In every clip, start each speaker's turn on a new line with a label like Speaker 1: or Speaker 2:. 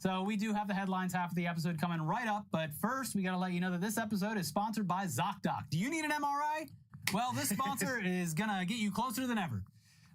Speaker 1: So we do have the headlines half of the episode coming right up, but first we got to let you know that this episode is sponsored by ZocDoc. Do you need an MRI? Well, this sponsor is going to get you closer than ever.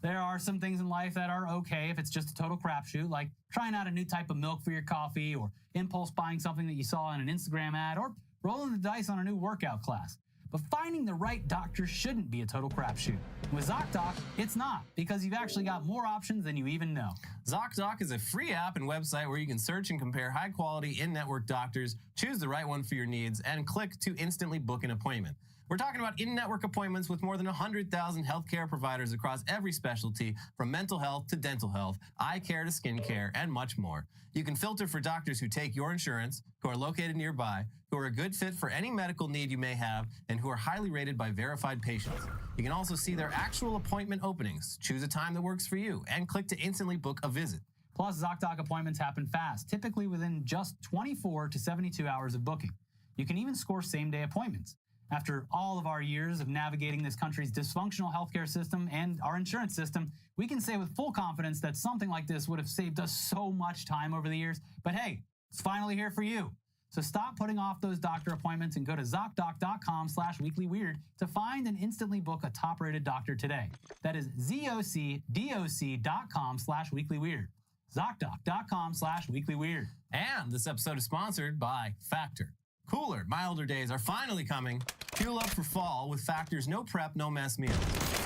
Speaker 1: There are some things in life that are okay if it's just a total crapshoot, like trying out a new type of milk for your coffee, or impulse buying something that you saw in an Instagram ad, or rolling the dice on a new workout class. But finding the right doctor shouldn't be a total crapshoot. With ZocDoc, it's not, because you've actually got more options than you even know.
Speaker 2: ZocDoc is a free app and website where you can search and compare high-quality in-network doctors, choose the right one for your needs, and click to instantly book an appointment. We're talking about in-network appointments with more than 100,000 healthcare providers across every specialty, from mental health to dental health, eye care to skin care, and much more. You can filter for doctors who take your insurance, who are located nearby, who are a good fit for any medical need you may have, and who are highly rated by verified patients. You can also see their actual appointment openings, choose a time that works for you, and click to instantly book a visit.
Speaker 1: Plus, ZocDoc appointments happen fast, typically within just 24 to 72 hours of booking. You can even score same-day appointments. After all of our years of navigating this country's dysfunctional healthcare system and our insurance system, we can say with full confidence that something like this would have saved us so much time over the years. But hey, it's finally here for you. So stop putting off those doctor appointments and go to ZocDoc.com/weeklyweird to find and instantly book a top-rated doctor today. That is ZocDoc.com/weeklyweird. ZocDoc.com/weeklyweird.
Speaker 2: And this episode is sponsored by Factor. Cooler, milder days are finally coming. Fuel up for fall with Factor's no prep, no mess meals.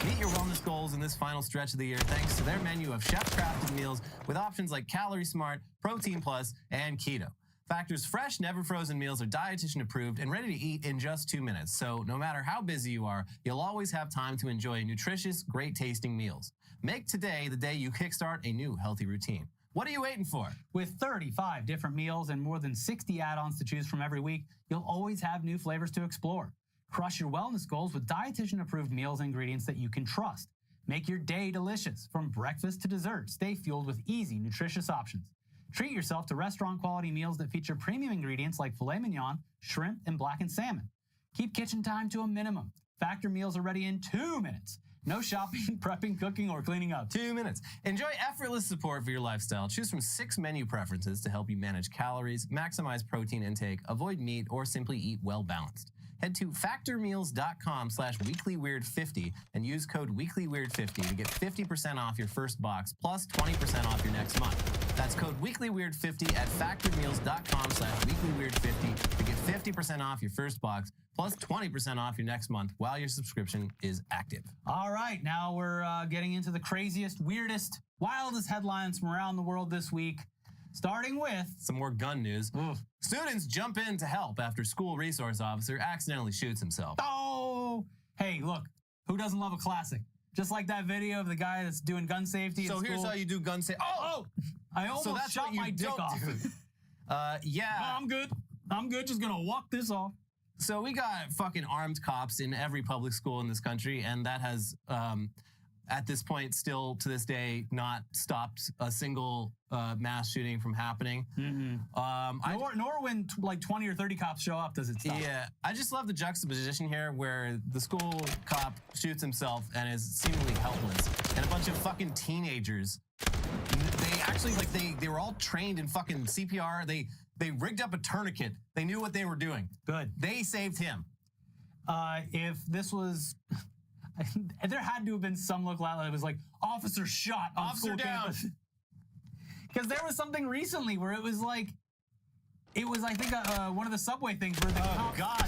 Speaker 2: Meet your wellness goals in this final stretch of the year thanks to their menu of chef-crafted meals with options like Calorie Smart, Protein Plus, and Keto. Factor's fresh, never frozen meals are dietitian approved and ready to eat in just 2 minutes. So no matter how busy you are, you'll always have time to enjoy nutritious, great tasting meals. Make today the day you kickstart a new healthy routine. What are you waiting for?
Speaker 1: With 35 different meals and more than 60 add-ons to choose from every week, you'll always have new flavors to explore. Crush your wellness goals with dietitian-approved meals and ingredients that you can trust. Make your day delicious, from breakfast to dessert. Stay fueled with easy, nutritious options. Treat yourself to restaurant-quality meals that feature premium ingredients like filet mignon, shrimp, and blackened salmon. Keep kitchen time to a minimum. Factor meals are ready in 2 minutes. No shopping, prepping, cooking, or cleaning up.
Speaker 2: 2 minutes. Enjoy effortless support for your lifestyle. Choose from 6 menu preferences to help you manage calories, maximize protein intake, avoid meat, or simply eat well-balanced. Head to factormeals.com/weeklyweird50 and use code weeklyweird50 to get 50% off your first box plus 20% off your next month. That's code weeklyweird50 at factormeals.com/weeklyweird50 to get 50% off your first box plus 20% off your next month while your subscription is active.
Speaker 1: All right, now we're getting into the craziest, weirdest, wildest headlines from around the world this week. Starting with
Speaker 2: some more gun news. Students jump in to help after school resource officer accidentally shoots himself.
Speaker 1: Oh, hey, look, who doesn't love a classic? Just like that video of the guy that's doing gun safety.
Speaker 2: So here's how you do gun safety.
Speaker 1: Oh, I almost shot my dick off.
Speaker 2: Yeah.
Speaker 1: I'm good. Just gonna walk this off.
Speaker 2: So we got fucking armed cops in every public school in this country, and that has, at this point, still to this day, not stopped a single mass shooting from happening.
Speaker 1: Nor when like 20 or 30 cops show up does it stop.
Speaker 2: Yeah, I just love the juxtaposition here where the school cop shoots himself and is seemingly helpless, and a bunch of fucking teenagers. They actually they were all trained in fucking CPR. They rigged up a tourniquet. They knew what they were doing.
Speaker 1: Good.
Speaker 2: They saved him.
Speaker 1: If this was, there had to have been some local outlet that was like, officer shot on
Speaker 2: Officer
Speaker 1: school
Speaker 2: down.
Speaker 1: campus. Because there was something recently where it was like, I think one of the subway things where the cop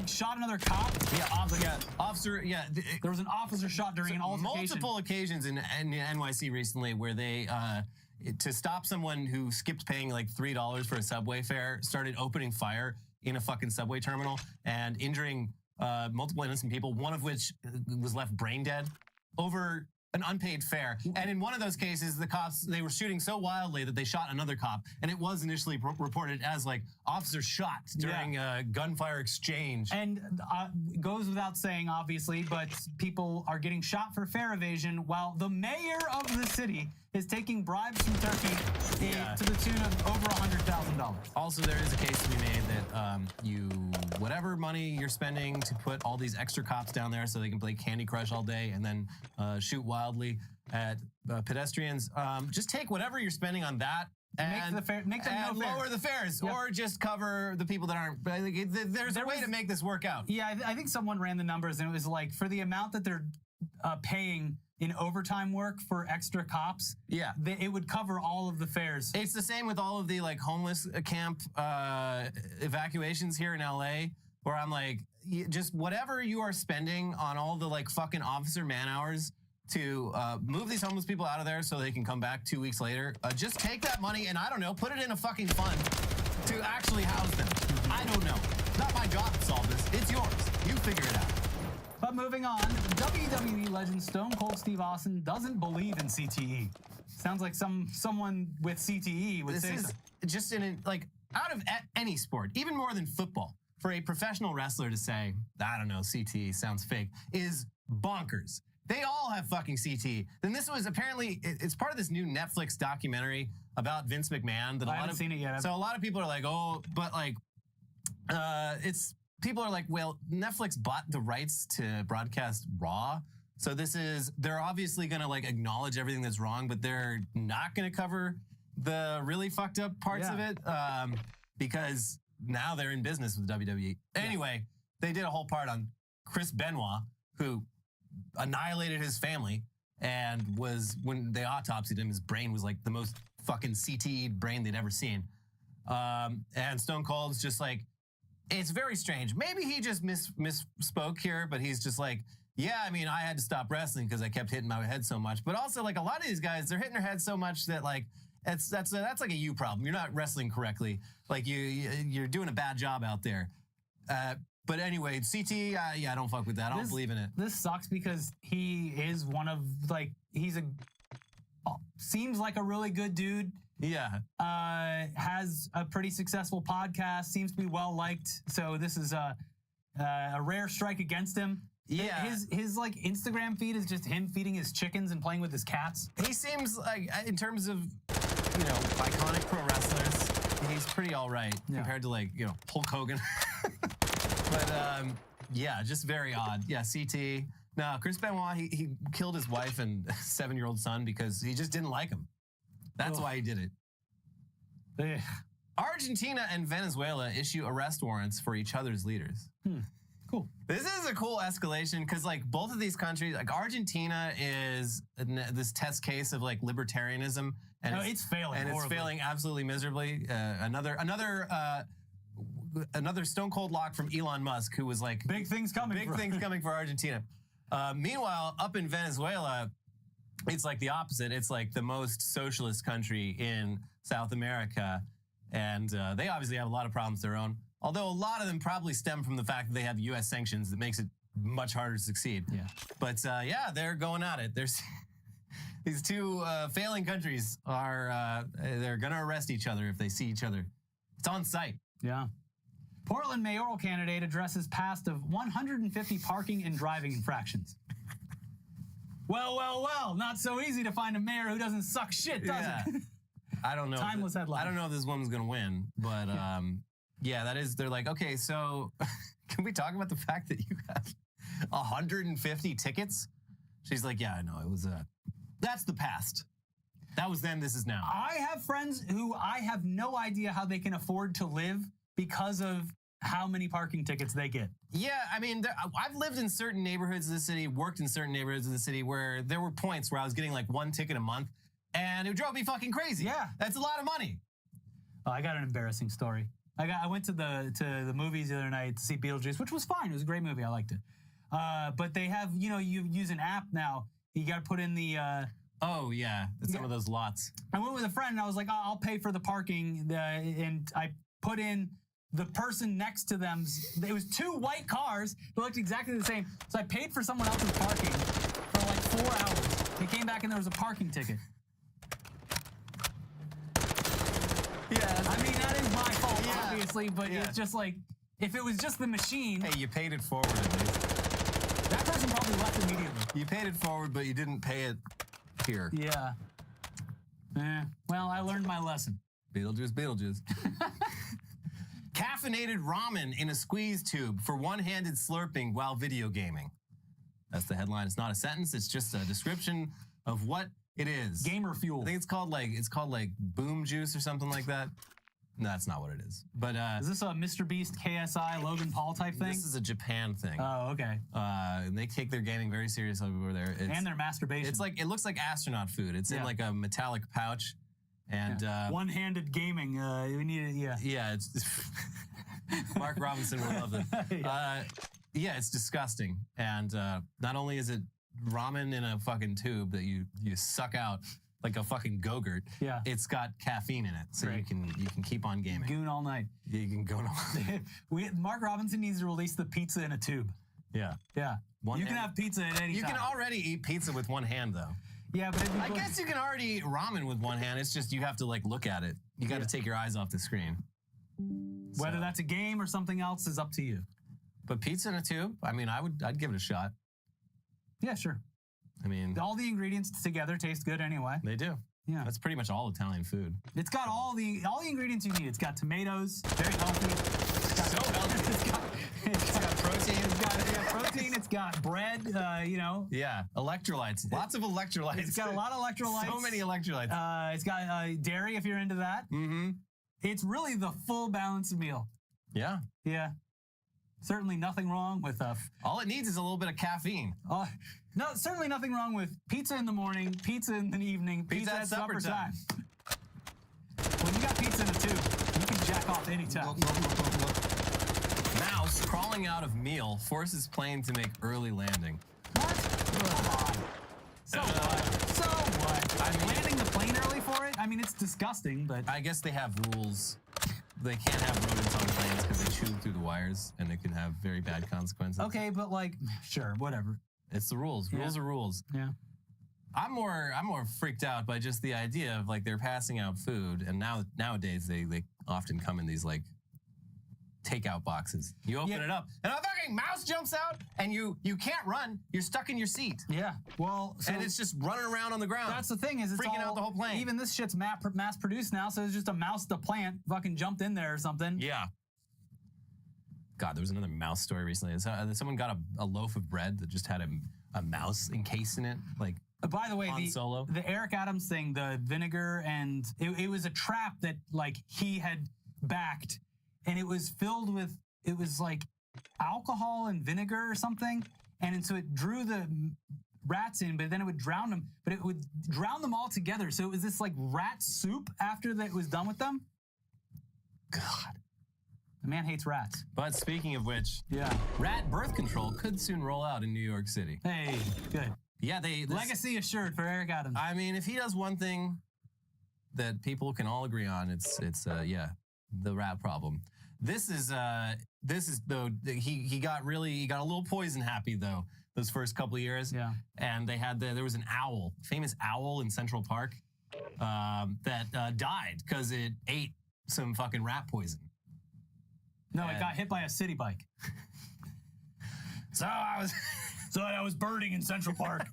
Speaker 1: shot another cop.
Speaker 2: Yeah,
Speaker 1: There was an officer shot during an altercation.
Speaker 2: Multiple occasions in NYC recently where they, to stop someone who skipped paying like $3 for a subway fare, started opening fire in a fucking subway terminal and injuring multiple innocent people, one of which was left brain dead over an unpaid fare. And in one of those cases, the cops, they were shooting so wildly that they shot another cop. And it was initially reported as like officer shot during a gunfire exchange.
Speaker 1: And goes without saying, obviously, but people are getting shot for fare evasion while the mayor of the city is taking bribes from Turkey to the tune of over $100,000.
Speaker 2: Also, there is a case to be made that whatever money you're spending to put all these extra cops down there so they can play Candy Crush all day and then shoot wildly at pedestrians, just take whatever you're spending on that and
Speaker 1: make them
Speaker 2: and
Speaker 1: no fares.
Speaker 2: lower the fares,
Speaker 1: Yep.
Speaker 2: or just cover the people that aren't. There's a way to make this work out.
Speaker 1: Yeah, I think someone ran the numbers, and it was like for the amount that they're paying in overtime work for extra cops,
Speaker 2: Yeah.
Speaker 1: it would cover all of the fares.
Speaker 2: It's the same with all of the like homeless camp evacuations here in LA, where I'm like, just whatever you are spending on all the like fucking officer man hours to move these homeless people out of there so they can come back 2 weeks later, just take that money and, I don't know, put it in a fucking fund to actually house them. I don't know. Not my job to solve this. It's yours. You figure it out.
Speaker 1: But moving on, WWE legend Stone Cold Steve Austin doesn't believe in CTE. Sounds like someone with CTE would
Speaker 2: This
Speaker 1: say
Speaker 2: is
Speaker 1: so.
Speaker 2: just like out of any sport, even more than football, for a professional wrestler to say, I don't know, CTE sounds fake, is bonkers. They all have fucking CTE. Then this was apparently, it's part of this new Netflix documentary about Vince McMahon. That
Speaker 1: I haven't seen it yet.
Speaker 2: So a lot of people are like, oh, but like, people are like, well, Netflix bought the rights to broadcast Raw. So they're obviously going to like acknowledge everything that's wrong, but they're not going to cover the really fucked up parts of it because now they're in business with WWE. Anyway, they did a whole part on Chris Benoit, who annihilated his family and when they autopsied him, his brain was like the most fucking CTE'd brain they'd ever seen. And Stone Cold's just like, it's very strange. Maybe he just misspoke here, but he's just like, yeah, I mean, I had to stop wrestling because I kept hitting my head so much. But also, like, a lot of these guys, they're hitting their head so much that, like, that's like a you problem. You're not wrestling correctly. Like, you're doing a bad job out there. But anyway, CT, yeah, I don't fuck with that. I don't believe in it.
Speaker 1: This sucks because he is one of, like, seems like a really good dude.
Speaker 2: Yeah.
Speaker 1: Has a pretty successful podcast, seems to be well liked. So this is a rare strike against him.
Speaker 2: Yeah.
Speaker 1: His like Instagram feed is just him feeding his chickens and playing with his cats.
Speaker 2: He seems like, in terms of, iconic pro wrestlers, he's pretty all right compared to like, Hulk Hogan. But yeah, just very odd. Yeah, CT. No, Chris Benoit, he killed his wife and 7-year-old son because he just didn't like him. That's why he did it.
Speaker 1: Ugh.
Speaker 2: Argentina and Venezuela issue arrest warrants for each other's leaders.
Speaker 1: Cool.
Speaker 2: This is a cool escalation because, like, both of these countries, like Argentina is this test case of like libertarianism, and
Speaker 1: it's failing,
Speaker 2: and
Speaker 1: horribly.
Speaker 2: it's failing absolutely miserably. Another stone cold lock from Elon Musk, who was like,
Speaker 1: Big things coming
Speaker 2: for Argentina. Meanwhile, up in Venezuela, it's like the opposite. It's like the most socialist country in South America. And they obviously have a lot of problems of their own. Although a lot of them probably stem from the fact that they have U.S. sanctions that makes it much harder to succeed.
Speaker 1: Yeah.
Speaker 2: But yeah, they're going at it. There's these two failing countries they're going to arrest each other if they see each other. It's on site.
Speaker 1: Yeah. Portland mayoral candidate addresses past of 150 parking and driving infractions. Well, not so easy to find a mayor who doesn't suck shit, does it?
Speaker 2: I don't know.
Speaker 1: Timeless headline.
Speaker 2: I don't know if this woman's going to win, but yeah, that is, they're like, okay, so can we talk about the fact that you have 150 tickets? She's like, yeah, I know. It was, that's the past. That was then, this is now.
Speaker 1: I have friends who I have no idea how they can afford to live because of how many parking tickets they get.
Speaker 2: Yeah, I mean, I've lived in certain neighborhoods of the city, worked in certain neighborhoods of the city where there were points where I was getting like 1 ticket a month, and it drove me fucking crazy.
Speaker 1: Yeah.
Speaker 2: That's a lot of money.
Speaker 1: Oh, I got an embarrassing story. I went to the movies the other night to see Beetlejuice, which was fine. It was a great movie. I liked it. But they have, you use an app now. You got to put in the...
Speaker 2: oh, yeah. Some of those lots.
Speaker 1: I went with a friend, and I was like, oh, I'll pay for the parking. And I put in the person next to them. It was 2 white cars that looked exactly the same. So I paid for someone else's parking for like 4 hours. They came back, and there was a parking ticket.
Speaker 2: Yeah.
Speaker 1: I mean, that is my fault, obviously, but it's just like, if it was just the machine...
Speaker 2: Hey, you paid it forward at least.
Speaker 1: That person probably left immediately.
Speaker 2: You paid it forward, but you didn't pay it here.
Speaker 1: Yeah. Well, I learned my lesson.
Speaker 2: Beetlejuice. Caffeinated ramen in a squeeze tube for one-handed slurping while video gaming. That's the headline. It's not a sentence. It's just a description of what It is.
Speaker 1: Gamer fuel.
Speaker 2: I think it's called like Boom Juice or something like that. No, that's not what it is. But
Speaker 1: is this a Mr. Beast, KSI, Logan Paul type thing?
Speaker 2: this is a Japan thing.
Speaker 1: Oh, okay.
Speaker 2: And they take their gaming very seriously over there.
Speaker 1: And their masturbation.
Speaker 2: It's like it looks like astronaut food. It's in like a metallic pouch, and
Speaker 1: one-handed gaming. We need it. Yeah.
Speaker 2: Yeah, it's Mark Robinson will love it. Yeah, it's disgusting. And not only is it ramen in a fucking tube that you suck out like a fucking Go-Gurt, it's got caffeine in it, so you can keep on gaming.
Speaker 1: Goon all night.
Speaker 2: Yeah, you can go on.
Speaker 1: Mark Robinson needs to release the pizza in a tube.
Speaker 2: Yeah.
Speaker 1: Yeah. You can have pizza at any time.
Speaker 2: You can already eat pizza with one hand, though.
Speaker 1: Yeah, but
Speaker 2: I guess you can already eat ramen with one hand. It's just you have to like look at it. You got to take your eyes off the screen.
Speaker 1: Whether that's a game or something else is up to you.
Speaker 2: But pizza in a tube? I mean, I'd give it a shot.
Speaker 1: Yeah, sure.
Speaker 2: I mean,
Speaker 1: all the ingredients together taste good anyway.
Speaker 2: They do.
Speaker 1: Yeah.
Speaker 2: That's pretty much all Italian food.
Speaker 1: It's got all the ingredients you need. It's got tomatoes, very healthy.
Speaker 2: So healthy. It's got protein.
Speaker 1: It's got protein. It's got bread.
Speaker 2: Yeah, electrolytes. Lots of electrolytes.
Speaker 1: It's got a lot of electrolytes.
Speaker 2: So many electrolytes.
Speaker 1: It's got dairy if you're into that.
Speaker 2: Mm-hmm.
Speaker 1: It's really the full balanced meal.
Speaker 2: Yeah.
Speaker 1: Yeah. Certainly nothing wrong with
Speaker 2: all it needs is a little bit of caffeine.
Speaker 1: No, certainly nothing wrong with pizza in the morning, pizza in the evening, pizza at supper time. When you got pizza in a tube, you can jack off anytime.
Speaker 2: Mouse crawling out of meal forces plane to make early landing.
Speaker 1: What? So what? So what? I mean, landing the plane early for it? I mean, it's disgusting, but
Speaker 2: I guess they have rules. They can't have rodents on planes because they chew through the wires, and it can have very bad consequences.
Speaker 1: Okay, but like, sure, whatever.
Speaker 2: It's the rules. Rules are rules.
Speaker 1: Yeah.
Speaker 2: I'm more freaked out by just the idea of like they're passing out food, and nowadays they often come in these like takeout boxes. You open it up, and a fucking mouse jumps out, and you can't run. You're stuck in your seat.
Speaker 1: Yeah. Well,
Speaker 2: and it's just running around on the ground.
Speaker 1: That's the thing is it's
Speaker 2: freaking out the whole plane.
Speaker 1: Even this shit's mass produced now, so it's just a mouse the plant fucking jumped in there or something.
Speaker 2: Yeah. God, there was another mouse story recently. Someone got a loaf of bread that just had a mouse encased in it, like.
Speaker 1: By the way, the Eric Adams thing, the vinegar, and it was a trap that like he had backed, and it was filled with, it was like alcohol and vinegar or something, and so it drew the rats in, but then it would drown them, but it would drown them all together. So it was this like rat soup after that it was done with them. God. The man hates rats.
Speaker 2: But speaking of which, rat birth control could soon roll out in New York City.
Speaker 1: Hey, good.
Speaker 2: Yeah,
Speaker 1: legacy assured for Eric Adams.
Speaker 2: I mean, if he does one thing that people can all agree on, it's the rat problem. This is though he got a little poison happy though those first couple of years. Yeah. And there was an owl, famous owl in Central Park, that died because it ate some fucking rat poison.
Speaker 1: No, it got hit by a city bike.
Speaker 2: So I was birding in Central Park.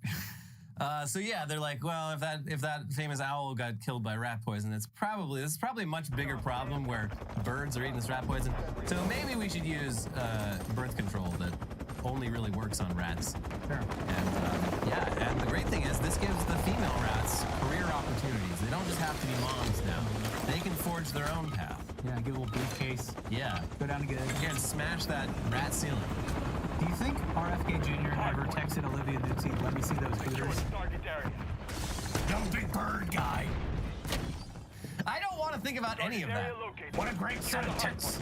Speaker 2: So yeah, they're like, well, if that famous owl got killed by rat poison, this is probably a much bigger problem where birds are eating this rat poison. So maybe we should use birth control that only really works on rats.
Speaker 1: Sure.
Speaker 2: And and the great thing is this gives the female rats career opportunities. They don't just have to be moms now. They can forge their own path.
Speaker 1: Yeah, get a little briefcase.
Speaker 2: Yeah.
Speaker 1: Go down to get it.
Speaker 2: Yeah, and smash that rat ceiling.
Speaker 1: Do you think RFK Jr. ever texted Olivia Newton, let me see those hooters?
Speaker 2: No big bird guy. I don't want to think about any of that. What a great set of tits.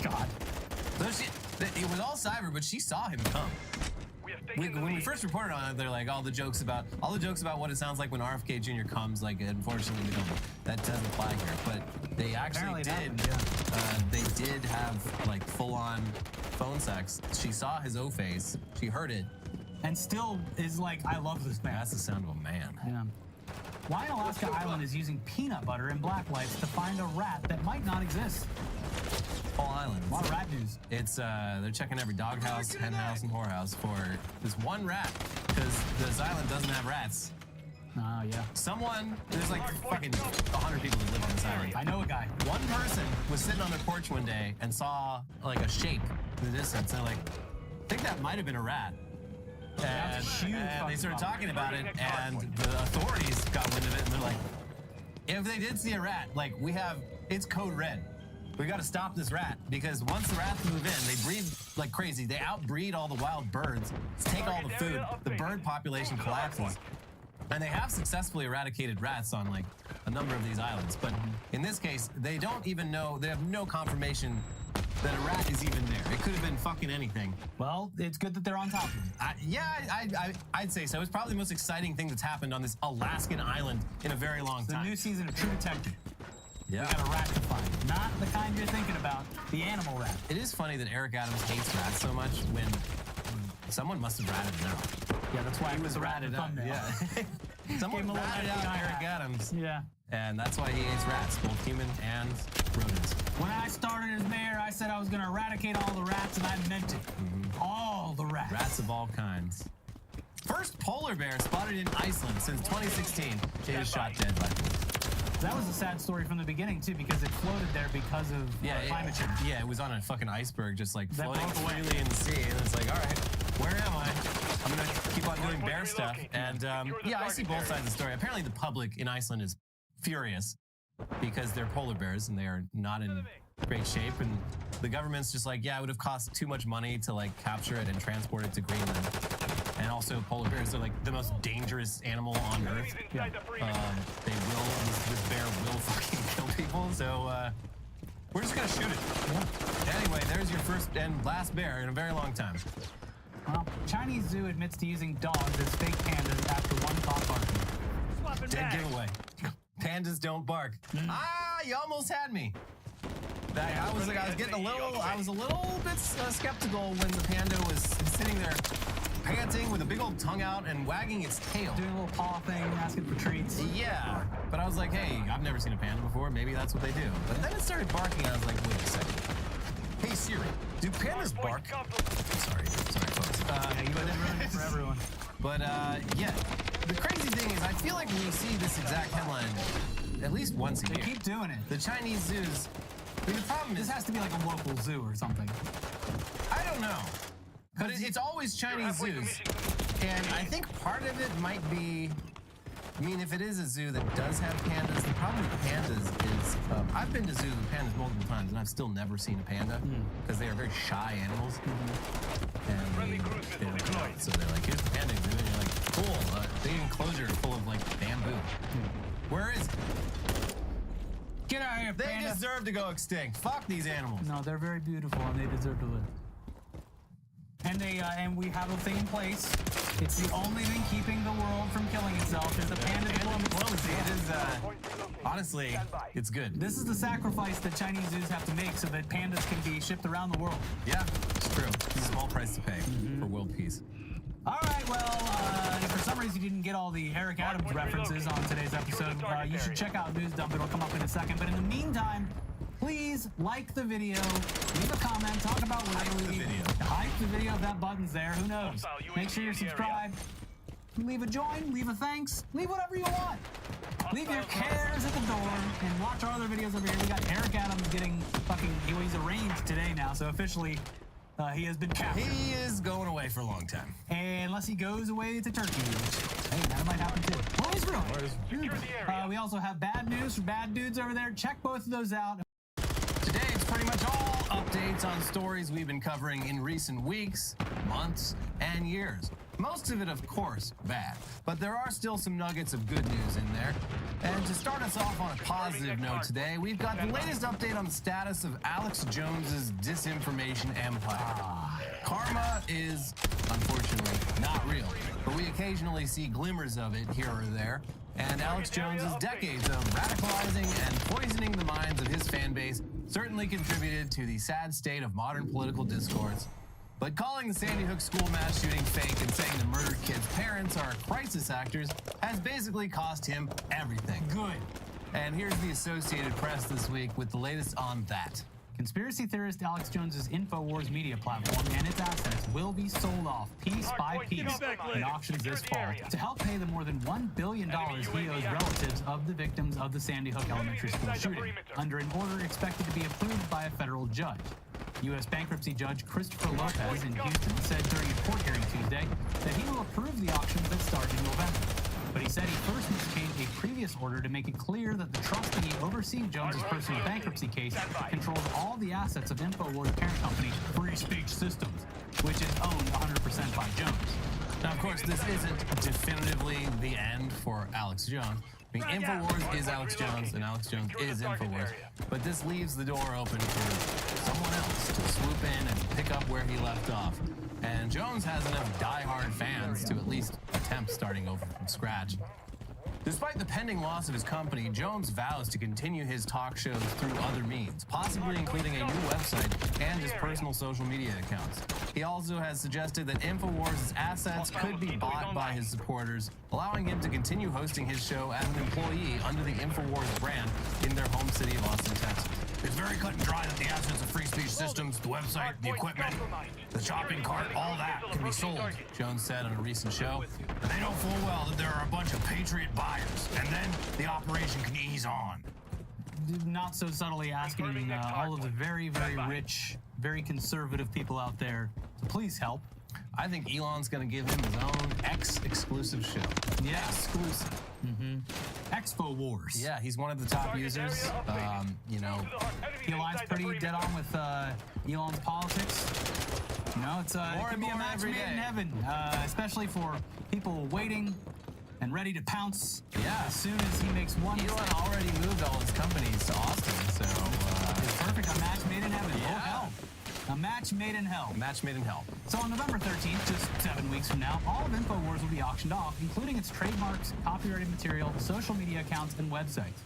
Speaker 2: God. It was all cyber, but she saw him come. When we first reported on it, they're like all the jokes about what it sounds like when RFK Jr. comes. Like, unfortunately, that doesn't apply here. But they actually did. They did have like full-on phone sex. She saw his O face. She heard it,
Speaker 1: and still is like, I love this man.
Speaker 2: That's the sound of a man.
Speaker 1: Yeah. Why Alaska Island is using peanut butter and black lights to find a rat that might not exist.
Speaker 2: Whole island.
Speaker 1: A lot of rat news.
Speaker 2: It's they're checking every doghouse, henhouse, and whorehouse for this one rat because this island doesn't have rats.
Speaker 1: Oh, yeah.
Speaker 2: There's like fucking 100 people who live on this island.
Speaker 1: I know a guy.
Speaker 2: One person was sitting on their porch one day and saw like a shape in the distance. And like, I think that might have been a rat.
Speaker 1: That's a huge
Speaker 2: and they
Speaker 1: fucking
Speaker 2: started
Speaker 1: problem.
Speaker 2: talking about it, and the authorities got wind of it, and they're like, if they did see a rat, like it's code red. We got to stop this rat, because once the rats move in, they breed like crazy. They outbreed all the wild birds, take all the food, the bird population collapses. And they have successfully eradicated rats on like a number of these islands. But in this case, they don't even know, they have no confirmation that a rat is even there. It could have been fucking anything.
Speaker 1: Well, it's good that they're on top of it.
Speaker 2: I'd say so. It's probably the most exciting thing that's happened on this Alaskan island in a very long
Speaker 1: The
Speaker 2: time.
Speaker 1: new season of True Detective.
Speaker 2: Yeah.
Speaker 1: We got a rat to find. Not the kind you're thinking about, the animal rat.
Speaker 2: It is funny that Eric Adams hates rats so much when someone must have ratted him out.
Speaker 1: Yeah, that's why he was ratted
Speaker 2: out.
Speaker 1: thumbnail.
Speaker 2: Yeah. Someone
Speaker 1: Gave him a little
Speaker 2: ratted out
Speaker 1: FBI
Speaker 2: Eric
Speaker 1: hat.
Speaker 2: Adams.
Speaker 1: Yeah.
Speaker 2: And that's why he hates rats, both human and rodents.
Speaker 1: When I started as mayor, I said I was going to eradicate all the rats, and I meant it. All the rats.
Speaker 2: Rats of all kinds. First polar bear spotted in Iceland since 2016. It is shot dead by police.
Speaker 1: That was a sad story from the beginning, too, because it floated there because of climate change.
Speaker 2: Yeah, it was on a fucking iceberg, just like
Speaker 1: That
Speaker 2: floating
Speaker 1: broke away.
Speaker 2: freely in the sea. And it's like, all right, where am I? I'm going to keep on doing bear stuff. And yeah, I see both sides of the story. Apparently the public in Iceland is furious because they're polar bears and they are not in great shape. And the government's just like, yeah, it would have cost too much money to like capture it and transport it to Greenland. And also polar bears are like the most dangerous animal on Earth.
Speaker 1: Yeah.
Speaker 2: This bear will fucking kill people. So we're just going to shoot it. Yeah. Anyway, there's your first and last bear in a very long time.
Speaker 1: Well, Chinese zoo admits to using dogs as fake pandas after one caught barking.
Speaker 2: Dead giveaway. Pandas don't bark. Ah, you almost had me. I was a little bit skeptical when the panda was sitting there panting with a big old tongue out and wagging its tail.
Speaker 1: Doing a little paw thing, asking for treats.
Speaker 2: Yeah, but I was like, hey, I've never seen a panda before. Maybe that's what they do. But then it started barking, and I was like, wait a second. Hey Siri, do pandas bark? Sorry, folks.
Speaker 1: Yeah, you didn't ruin it for everyone.
Speaker 2: But yeah, the crazy thing is, I feel like we see this exact headline at least once a
Speaker 1: They
Speaker 2: year.
Speaker 1: keep doing it.
Speaker 2: The Chinese zoos. I mean, the problem is,
Speaker 1: This has to be like a local zoo or something.
Speaker 2: I don't know, but it's always Chinese zoos, and I think part of it might be. I mean, if it is a zoo that does have pandas, the problem with pandas is I've been to zoos with pandas multiple times, and I've still never seen a panda because they are very shy animals. And they don't know. So they're like, here's the panda zoo, and you're like, cool, big enclosure full of like bamboo. Where is it?
Speaker 1: Get out of here,
Speaker 2: They
Speaker 1: panda.
Speaker 2: deserve to go extinct. Fuck these animals.
Speaker 1: No, they're very beautiful and they deserve to live. And we have a thing in place. It's the only thing keeping the world from killing itself is the panda diplomacy.
Speaker 2: It is, honestly, it's good.
Speaker 1: This is the sacrifice that Chinese zoos have to make so that pandas can be shipped around the world.
Speaker 2: Yeah, it's true. It's a small price to pay for world peace.
Speaker 1: All right, well, if for some reason you didn't get all the Eric Adams references on today's episode, you should check out News Dump. It'll come up in a second. But in the meantime, please like the video, leave a comment, talk about
Speaker 2: Hype the
Speaker 1: Wiley.
Speaker 2: video.
Speaker 1: Hype the video if that button's there. Who knows? Make sure you're subscribed. Leave a join, leave a thanks, leave whatever you want. Leave your cares at the door and watch our other videos over here. We got Eric Adams getting fucking, he's arraigned today now, so officially he has been captured.
Speaker 2: He is going away for a long time.
Speaker 1: Unless he goes away to Turkey, which, hey, that might happen too. Or Israel. We also have bad news for bad dudes over there. Check both of those out.
Speaker 2: Today, it's pretty much all updates on stories we've been covering in recent weeks, months, and years. Most of it, of course, bad. But there are still some nuggets of good news in there. And to start us off on a positive note today, we've got the latest update on the status of Alex Jones's disinformation empire. Karma is, unfortunately, not real, but we occasionally see glimmers of it here or there. And Alex Jones's decades of radicalizing and poisoning the minds of his fan base certainly contributed to the sad state of modern political discourse. But calling the Sandy Hook school mass shooting fake and saying the murdered kids' parents are crisis actors has basically cost him everything.
Speaker 1: Good.
Speaker 2: And here's the Associated Press this week with the latest on that.
Speaker 1: Conspiracy theorist Alex Jones's InfoWars media platform and its assets will be sold off piece by piece in auctions this fall to help pay the more than $1 billion he owes relatives of the victims of the Sandy Hook Elementary School shooting, under an order expected to be approved by a federal judge. U.S. bankruptcy judge Christopher Lopez in Houston said during a court hearing Tuesday that he will approve the auctions that start in November. But he said he first must change a previous order to make it clear that the trustee overseeing Jones's personal bankruptcy case controls all the assets of InfoWars' parent company, Free Speech Systems, which is owned 100% by Jones.
Speaker 2: Now, of course, this isn't definitively the end for Alex Jones. I mean, InfoWars is Alex Jones, and Alex Jones is InfoWars. But this leaves the door open for someone else to swoop in and pick up where he left off. And Jones has enough die-hard fans to at least attempt starting over from scratch. Despite the pending loss of his company, Jones vows to continue his talk shows through other means, possibly including a new website and his personal social media accounts. He also has suggested that InfoWars' assets could be bought by his supporters, allowing him to continue hosting his show as an employee under the InfoWars brand in their home city of Austin, Texas. It's very cut and dry that the assets of Free Speech Systems, the website, the equipment, the shopping cart, all that can be sold, Jones said on a recent show. And they know full well that there are a bunch of patriot buyers, and then the operation can ease on.
Speaker 1: Not so subtly asking all of the very, very rich, very conservative people out there to please help.
Speaker 2: I think Elon's going to give him his own X-exclusive show.
Speaker 1: Yeah, exclusive. Expo Wars.
Speaker 2: Yeah, he's one of the top users. You know,
Speaker 1: Elon's pretty dead on with Elon's politics. You know, it could be a match made in heaven, especially for people waiting and ready to pounce.
Speaker 2: Yeah,
Speaker 1: as soon as he makes one.
Speaker 2: Elon already moved all his companies to Austin, so
Speaker 1: it's perfect. A match made in heaven.
Speaker 2: Yeah.
Speaker 1: Oh hell. A match made in hell.
Speaker 2: A match made in hell.
Speaker 1: So on November 13th, just 7 weeks from now, all of InfoWars will be auctioned off, including its trademarks, copyrighted material, social media accounts, and websites.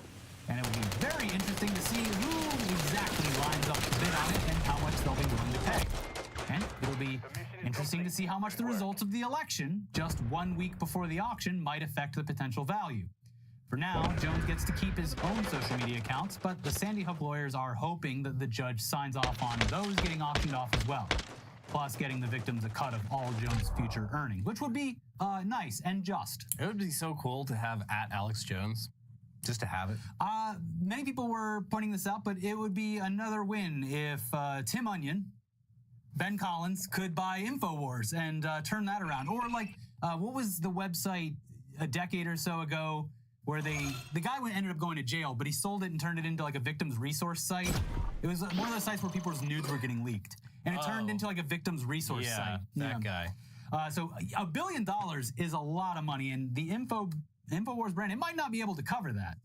Speaker 1: And it will be very interesting to see who exactly lines up to bid on it and how much they'll be willing to pay. And it'll be interesting to see how much the results of the election, just 1 week before the auction, might affect the potential value. For now, Jones gets to keep his own social media accounts, but the Sandy Hook lawyers are hoping that the judge signs off on those getting auctioned off as well, plus getting the victims a cut of all Jones' future earnings, which would be nice and just.
Speaker 2: It would be so cool to have @Alex Jones, just to have it.
Speaker 1: Many people were pointing this out, but it would be another win if Tim Onion, Ben Collins, could buy InfoWars and turn that around. Or like, what was the website a decade or so ago where the guy ended up going to jail, but he sold it and turned it into like a victim's resource site. It was one of those sites where people's nudes were getting leaked, and it turned into like a victim's resource site.
Speaker 2: That guy.
Speaker 1: So $1 billion is a lot of money, and the InfoWars brand, it might not be able to cover that.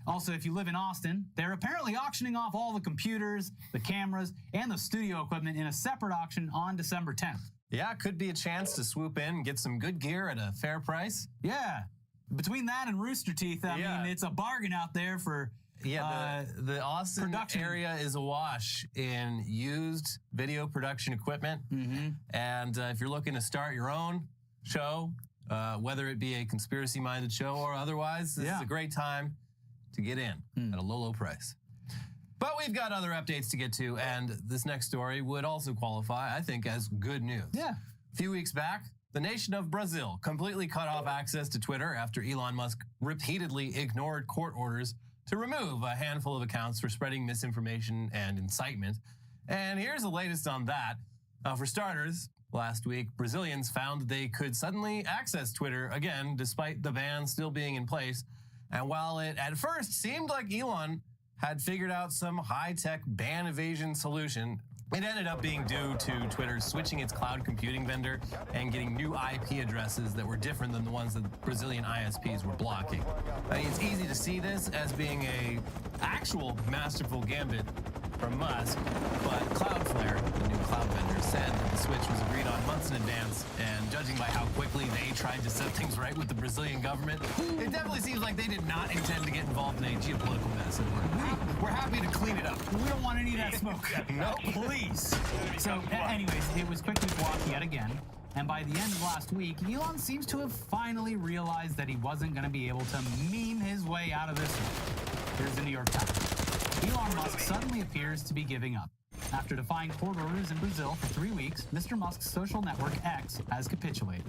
Speaker 1: Also, if you live in Austin, they're apparently auctioning off all the computers, the cameras, and the studio equipment in a separate auction on December 10th.
Speaker 2: Yeah, could be a chance to swoop in and get some good gear at a fair price.
Speaker 1: Yeah. Between that and Rooster Teeth, I mean, it's a bargain out there for
Speaker 2: the Austin
Speaker 1: production
Speaker 2: area is awash in used video production equipment. And if you're looking to start your own show, whether it be a conspiracy-minded show or otherwise, this is a great time to get in at a low, low price. But we've got other updates to get to, and this next story would also qualify, I think, as good news.
Speaker 1: Yeah.
Speaker 2: A few weeks back, the nation of Brazil completely cut off access to Twitter after Elon Musk repeatedly ignored court orders to remove a handful of accounts for spreading misinformation and incitement. And here's the latest on that. For starters, last week, Brazilians found that they could suddenly access Twitter again, despite the ban still being in place. And while it at first seemed like Elon had figured out some high-tech ban evasion solution, it ended up being due to Twitter switching its cloud computing vendor and getting new IP addresses that were different than the ones that Brazilian ISPs were blocking. It's easy to see this as being a actual masterful gambit from Musk, but Cloudflare, the new cloud vendor, said that the switch was agreed on months in advance, and judging by how quickly they tried to set things right with the Brazilian government, it definitely seems like they did not intend to get involved in a geopolitical mess, and we're happy to clean it up.
Speaker 1: We don't want any of that smoke.
Speaker 2: No,
Speaker 1: please. So, anyways, it was quickly blocked yet again. And by the end of last week, Elon seems to have finally realized that he wasn't going to be able to meme his way out of this one. Here's the New York Times. Elon Musk suddenly appears to be giving up. After defying court orders in Brazil for 3 weeks, Mr. Musk's social network X has capitulated.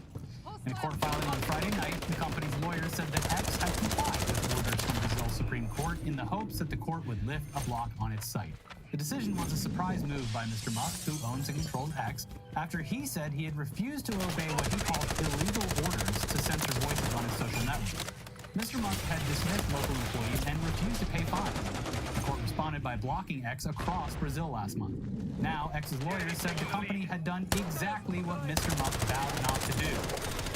Speaker 1: In a court filing on Friday night, the company's lawyers said that X had complied with orders from Brazil's Supreme Court in the hopes that the court would lift a block on its site. The decision was a surprise move by Mr. Musk, who owns and controls X, after he said he had refused to obey what he called illegal orders to censor voices on his social network. Mr. Musk had dismissed local employees and refused to pay fines. The court responded by blocking X across Brazil last month. Now, X's lawyers said the company had done exactly what Mr. Musk vowed not to do: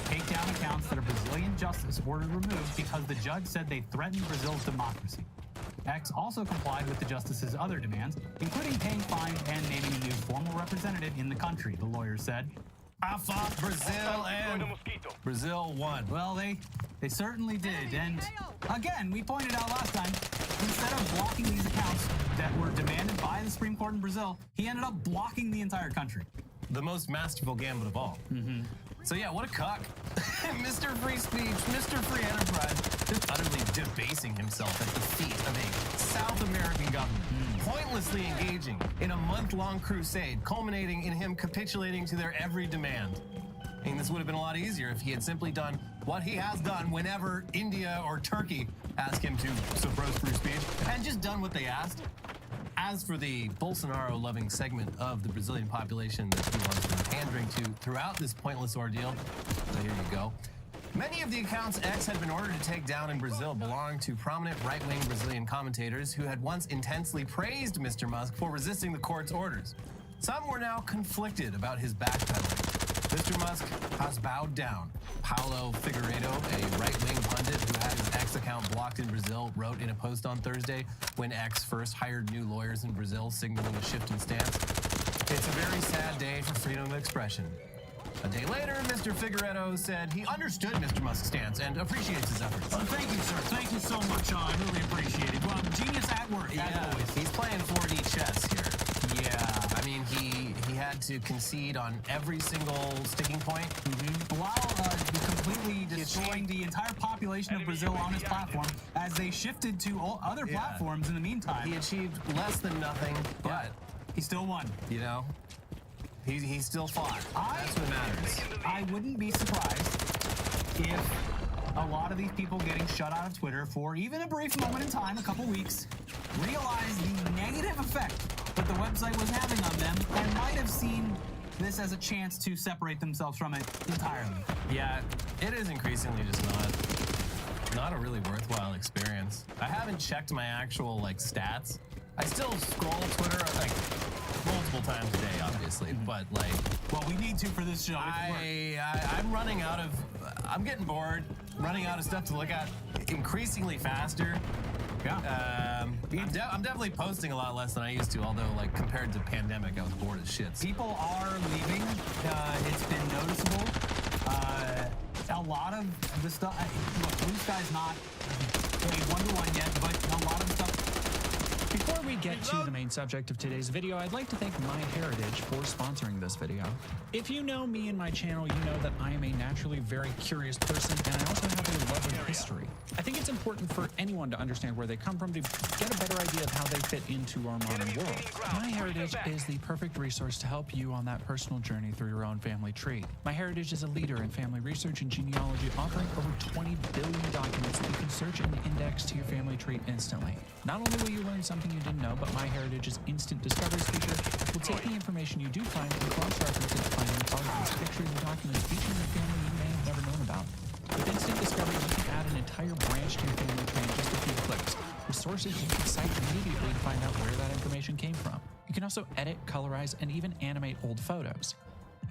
Speaker 1: take down accounts that a Brazilian justice ordered removed because the judge said they threatened Brazil's democracy. X also complied with the justice's other demands, including paying fines and naming a new formal representative in the country, the lawyers said.
Speaker 2: I fought Brazil and Brazil won.
Speaker 1: Well, they certainly did. And again, we pointed out last time, instead of blocking these accounts that were demanded by the Supreme Court in Brazil, he ended up blocking the entire country.
Speaker 2: The most masterful gambit of all. So yeah, what a cuck. Mr. Free Speech, Mr. Free Enterprise, just utterly debasing himself at the feet of a South American government, pointlessly engaging in a month-long crusade, culminating in him capitulating to their every demand. I mean, this would have been a lot easier if he had simply done what he has done whenever India or Turkey ask him to suppress free speech, and just done what they asked. As for the Bolsonaro-loving segment of the Brazilian population that he has been pandering to throughout this pointless ordeal, well, here you go. Many of the accounts X had been ordered to take down in Brazil belonged to prominent right-wing Brazilian commentators who had once intensely praised Mr. Musk for resisting the court's orders. Some were now conflicted about his backpedaling. Mr. Musk has bowed down. Paulo Figueiredo, a right-wing pundit who had his X account blocked in Brazil, wrote in a post on Thursday when X first hired new lawyers in Brazil, signaling a shift in stance. It's a very sad day for freedom of expression. A day later, Mr. Figueiredo said he understood Mr. Musk's stance and appreciates his efforts.
Speaker 1: Thank you, sir. Thank you so much. I really appreciate it. Well, genius at work, as always.
Speaker 2: He's playing 4D chess here.
Speaker 1: Yeah.
Speaker 2: I mean, he had to concede on every single sticking point.
Speaker 1: While completely destroying the entire population of Brazil on his platform as they shifted to other platforms in the meantime.
Speaker 2: He achieved less than nothing, but
Speaker 1: he still won.
Speaker 2: You know, he still fought. That's what matters.
Speaker 1: I wouldn't be surprised if a lot of these people getting shut out of Twitter for even a brief moment in time, a couple weeks, realized the negative effect that the website was having on them and might have seen this as a chance to separate themselves from it entirely.
Speaker 2: Yeah, it is increasingly just not a really worthwhile experience. I haven't checked my actual stats. I still scroll Twitter multiple times a day, obviously, but
Speaker 1: well, we need to for this show.
Speaker 2: I'm running out of. I'm getting bored, running out of stuff to look at increasingly faster.
Speaker 1: Yeah.
Speaker 2: I'm definitely posting a lot less than I used to, although compared to pandemic, I was bored as shit.
Speaker 1: People are leaving. It's been noticeable. A lot of the stuff. Look, Blue Sky's not a one-to-one yet, but a lot of the stuff.
Speaker 3: Before we get to the main subject of today's video, I'd like to thank MyHeritage for sponsoring this video. If you know me and my channel, you know that I am a naturally very curious person, and I also have a love of history. I think it's important for anyone to understand where they come from to get a better idea of how they fit into our modern world. MyHeritage is the perfect resource to help you on that personal journey through your own family tree. MyHeritage is a leader in family research and genealogy, offering over 20 billion documents that you can search and index to your family tree instantly. Not only will you learn something you didn't know, but MyHeritage's instant discoveries feature will take the information you do find and cross-reference it to find new articles, pictures, and documents featuring your family you may have never known about. With instant discoveries, you can add an entire branch to your family tree in just a few clicks, with sources you can cite immediately to find out where that information came from. You can also edit, colorize, and even animate old photos.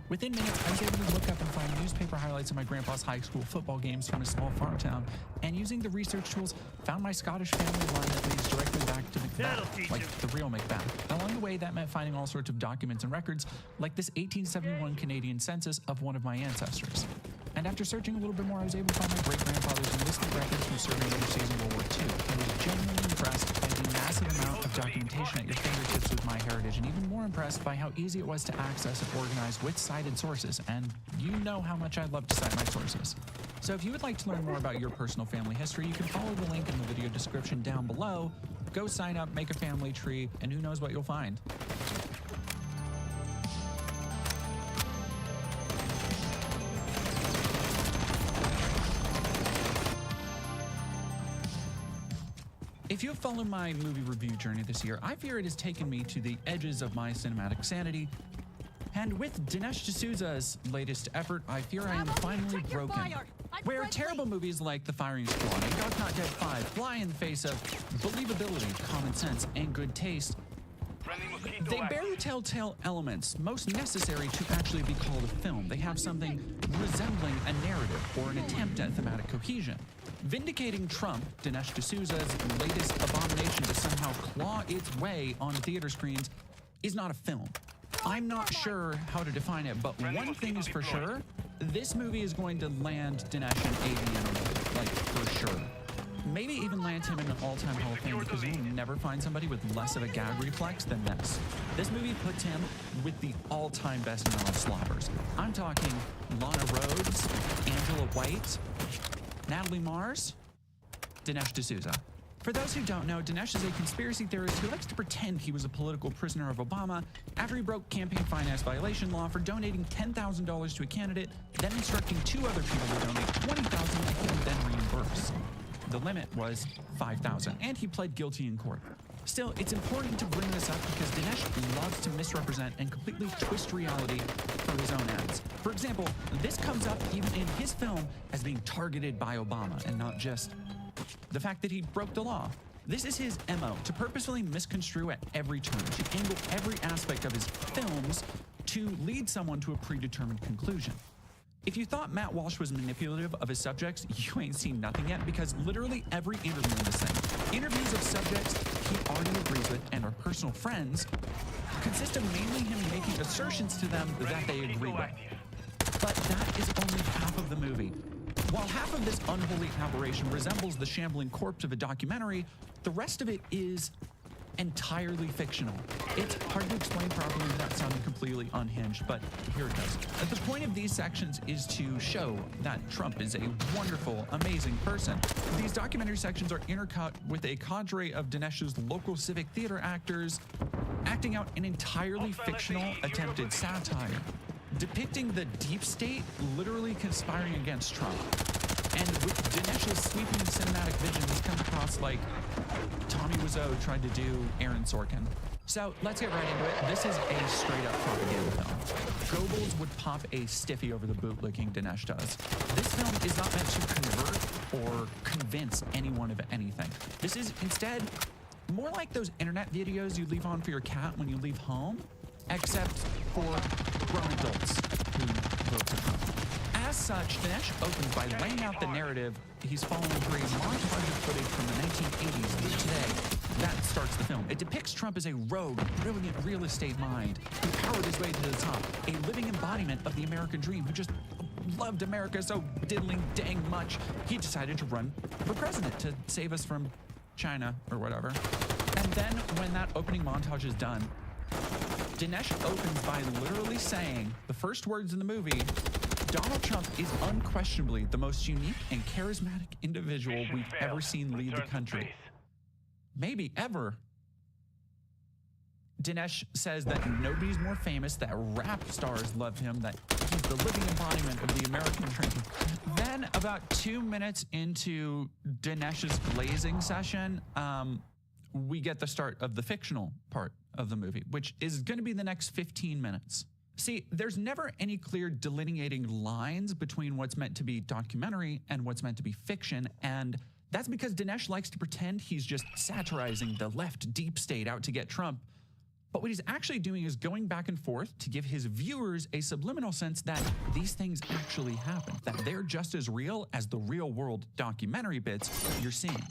Speaker 3: Within minutes, I was able to look up and find newspaper highlights of my grandpa's high school football games from a small farm town, and using the research tools, found my Scottish family line that leads directly back to Macbeth, like the real Macbeth. Along the way, that meant finding all sorts of documents and records, like this 1871 Canadian census of one of my ancestors. And after searching a little bit more, I was able to find my great-grandfather's enlistment records from serving overseas in World War II. I was genuinely impressed by the massive amount of documentation at your fingertips with MyHeritage, and even more impressed by how easy it was to access and organize with cited sources. And you know how much I love to cite my sources. So if you would like to learn more about your personal family history, you can follow the link in the video description down below. Go sign up, make a family tree, and who knows what you'll find. If you have followed my movie review journey this year, I fear it has taken me to the edges of my cinematic sanity. And with Dinesh D'Souza's latest effort, I fear I am finally broken. Where terrible movies like The Firing Squad and God Not Dead 5 fly in the face of believability, common sense, and good taste, they bear the telltale elements most necessary to actually be called a film. They have something resembling a narrative or an attempt at thematic cohesion. Vindicating Trump, Dinesh D'Souza's latest abomination to somehow claw its way on theater screens, is not a film. I'm not sure how to define it, but one thing is for sure, this movie is going to land Dinesh an AVN, like for sure. Maybe even land him in an all-time Hall of Fame, because you'll never find somebody with less of a gag reflex than this. This movie puts him with the all-time best non-slobbers. I'm talking Lana Rhoades, Angela White, Natalie Mars, Dinesh D'Souza. For those who don't know, Dinesh is a conspiracy theorist who likes to pretend he was a political prisoner of Obama after he broke campaign finance violation law for donating $10,000 to a candidate, then instructing two other people to donate $20,000 that he would then reimburse. The limit was $5,000, and he pled guilty in court. Still, it's important to bring this up because Dinesh loves to misrepresent and completely twist reality for his own ends. For example, this comes up even in his film as being targeted by Obama, and not just the fact that he broke the law. This is his MO, to purposefully misconstrue at every turn, to angle every aspect of his films to lead someone to a predetermined conclusion. If you thought Matt Walsh was manipulative of his subjects, you ain't seen nothing yet, because literally every interview in this thing, interviews of subjects he already agrees with and are personal friends, consist of mainly him making assertions to them that they agree with. But that is only half of the movie. While half of this unholy aberration resembles the shambling corpse of a documentary, the rest of it is entirely fictional. It's hard to explain properly without sounding completely unhinged, but here it goes. The point of these sections is to show that Trump is a wonderful, amazing person. These documentary sections are intercut with a cadre of Dinesh's local civic theater actors acting out an entirely fictional attempted satire, depicting the deep state literally conspiring against Trump. And with Dinesh's sweeping cinematic vision, this comes across like Tommy Wiseau tried to do Aaron Sorkin. So let's get right into it. This is a straight up propaganda film. Goebbels would pop a stiffy over the bootlicking Dinesh does. This film is not meant to convert or convince anyone of anything. This is instead more like those internet videos you leave on for your cat when you leave home, except for grown adults who vote for Trump. As such, Dinesh opens by laying out the narrative he's following through a montage of footage from the 1980s to today. That starts the film. It depicts Trump as a rogue, brilliant real estate mind who powered his way to the top, a living embodiment of the American dream who just loved America so diddling dang much, he decided to run for president to save us from China or whatever. And then when that opening montage is done, Dinesh opens by literally saying the first words in the movie: Donald Trump is unquestionably the most unique and charismatic individual we've ever seen lead the country. Maybe ever. Dinesh says that nobody's more famous, that rap stars love him, that he's the living embodiment of the American dream. Then, about 2 minutes into Dinesh's glazing session, we get the start of the fictional part of the movie, which is going to be the next 15 minutes. See, there's never any clear delineating lines between what's meant to be documentary and what's meant to be fiction, and that's because Dinesh likes to pretend he's just satirizing the left deep state out to get Trump. But what he's actually doing is going back and forth to give his viewers a subliminal sense that these things actually happen, that they're just as real as the real world documentary bits you're seeing.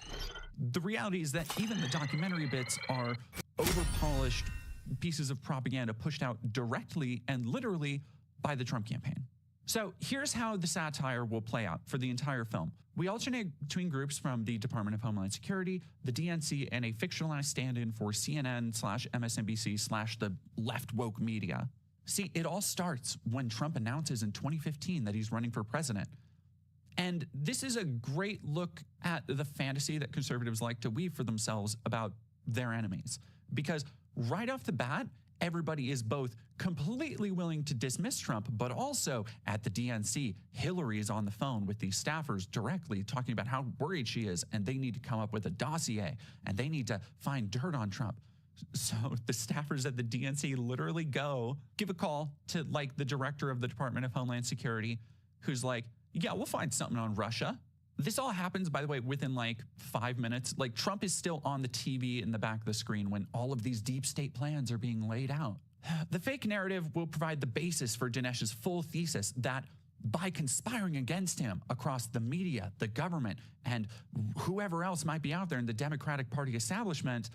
Speaker 3: The reality is that even the documentary bits are over-polished pieces of propaganda pushed out directly and literally by the Trump campaign. So here's how the satire will play out for the entire film. We alternate between groups from the Department of Homeland Security, the DNC, and a fictionalized stand-in for CNN/MSNBC/ the left woke media. See, it all starts when Trump announces in 2015 that he's running for president. And this is a great look at the fantasy that conservatives like to weave for themselves about their enemies. Because right off the bat, everybody is both completely willing to dismiss Trump, but also at the DNC, Hillary is on the phone with these staffers directly talking about how worried she is, and they need to come up with a dossier, and they need to find dirt on Trump. So the staffers at the DNC literally give a call to like the director of the Department of Homeland Security, who's like, yeah, we'll find something on Russia. This all happens, by the way, within like 5 minutes. Like Trump is still on the TV in the back of the screen when all of these deep state plans are being laid out. The fake narrative will provide the basis for Dinesh's full thesis that by conspiring against him across the media, the government, and whoever else might be out there in the Democratic Party establishment,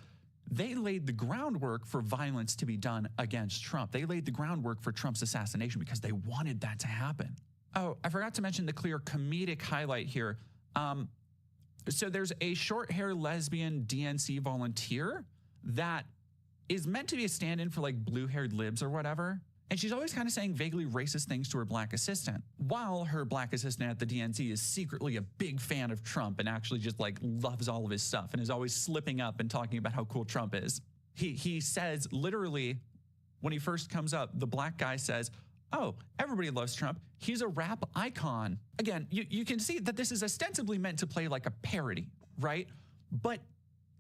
Speaker 3: they laid the groundwork for violence to be done against Trump. They laid the groundwork for Trump's assassination because they wanted that to happen. Oh, I forgot to mention the clear comedic highlight here. So there's a short-haired lesbian DNC volunteer that is meant to be a stand-in for like blue-haired libs or whatever. And she's always kind of saying vaguely racist things to her black assistant, while her black assistant at the DNC is secretly a big fan of Trump and actually just like loves all of his stuff and is always slipping up and talking about how cool Trump is. He says literally when he first comes up, the black guy says, oh, everybody loves Trump. He's a rap icon. Again, you can see that this is ostensibly meant to play like a parody, right? But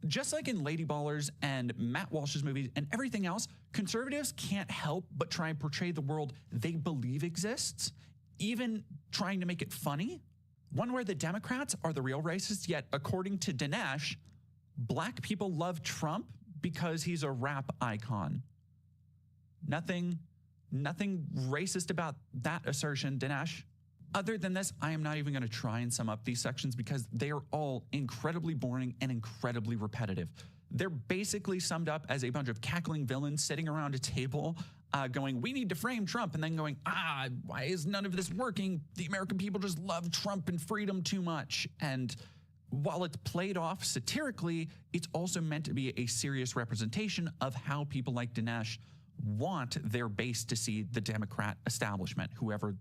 Speaker 3: just like in Lady Ballers and Matt Walsh's movies and everything else, conservatives can't help but try and portray the world they believe exists, even trying to make it funny. One where the Democrats are the real racists, yet according to Dinesh, black people love Trump because he's a rap icon. Nothing racist about that assertion, Dinesh. Other than this, I am not even going to try and sum up these sections because they are all incredibly boring and incredibly repetitive. They're basically summed up as a bunch of cackling villains sitting around a table going, we need to frame Trump, and then going, why is none of this working? The American people just love Trump and freedom too much. And while it's played off satirically, it's also meant to be a serious representation of how people like Dinesh want their base to see the Democrat establishment, whoever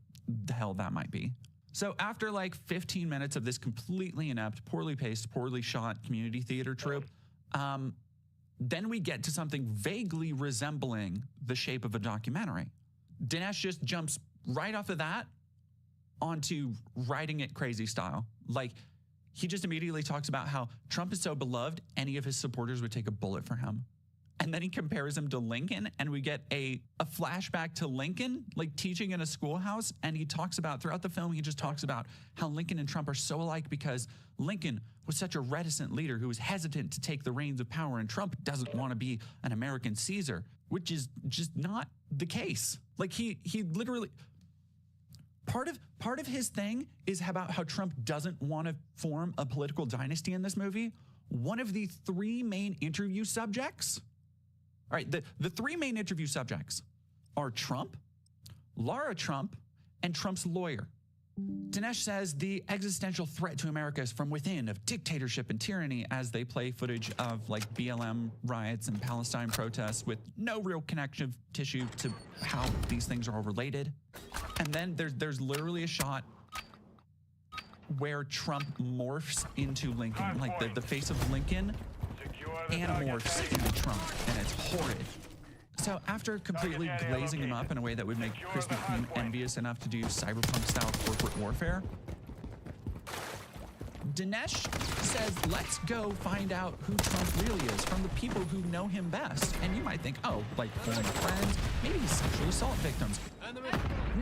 Speaker 3: the hell that might be. So after like 15 minutes of this completely inept, poorly paced, poorly shot community theater troupe, then we get to something vaguely resembling the shape of a documentary. Dinesh just jumps right off of that onto writing it crazy style. Like, he just immediately talks about how Trump is so beloved, any of his supporters would take a bullet for him. And then he compares him to Lincoln, and we get a flashback to Lincoln, like teaching in a schoolhouse. And he talks about, throughout the film, he just talks about how Lincoln and Trump are so alike because Lincoln was such a reticent leader who was hesitant to take the reins of power, and Trump doesn't want to be an American Caesar, which is just not the case. Like he literally, part of his thing is about how Trump doesn't want to form a political dynasty in this movie. One of the three main interview subjects, all right, the three main interview subjects are Trump, Laura Trump, and Trump's lawyer. Dinesh says the existential threat to America is from within, of dictatorship and tyranny, as they play footage of like BLM riots and Palestine protests with no real connective tissue to how these things are all related. And then there's literally a shot where Trump morphs into Lincoln, like the face of Lincoln anamorphs into Trump, and it's horrid. So after completely glazing him up in a way that would make Krispy Kreme envious enough to do cyberpunk-style corporate warfare, Dinesh says, let's go find out who Trump really is from the people who know him best. And you might think, oh, like former friends, maybe sexual assault victims.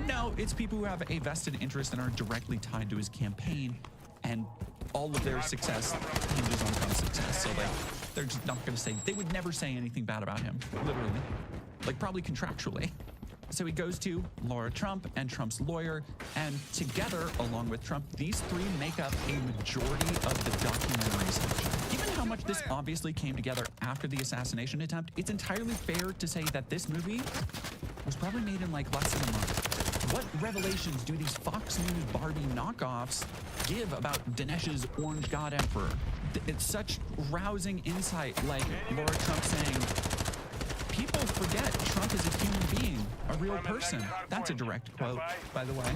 Speaker 3: No, it's people who have a vested interest and are directly tied to his campaign, and all of their success hinges on Trump's success. So like, they're just not going to say, they would never say anything bad about him, literally, like probably contractually. So he goes to Laura Trump and Trump's lawyer, and together, along with Trump, these three make up a majority of the documentary section. Given how much this obviously came together after the assassination attempt, it's entirely fair to say that this movie was probably made in like less than a month. What revelations do these Fox News Barbie knockoffs give about Dinesh's Orange God Emperor? It's such rousing insight, like Laura Trump saying, people forget Trump is a human being, a real person. That's a direct quote, by the way.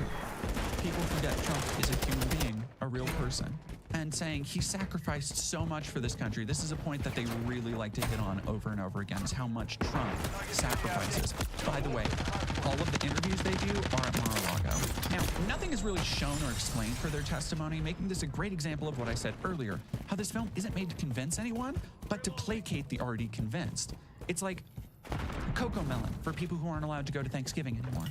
Speaker 3: People forget Trump is a human being, a real person. and saying he sacrificed so much for this country. This is a point that they really like to hit on over and over again, is how much Trump sacrifices. By the way, all of the interviews they do are at Mar-a-Lago. Now, nothing is really shown or explained for their testimony, making this a great example of what I said earlier, how this film isn't made to convince anyone, but to placate the already convinced. It's like Cocoa Melon for people who aren't allowed to go to Thanksgiving anymore.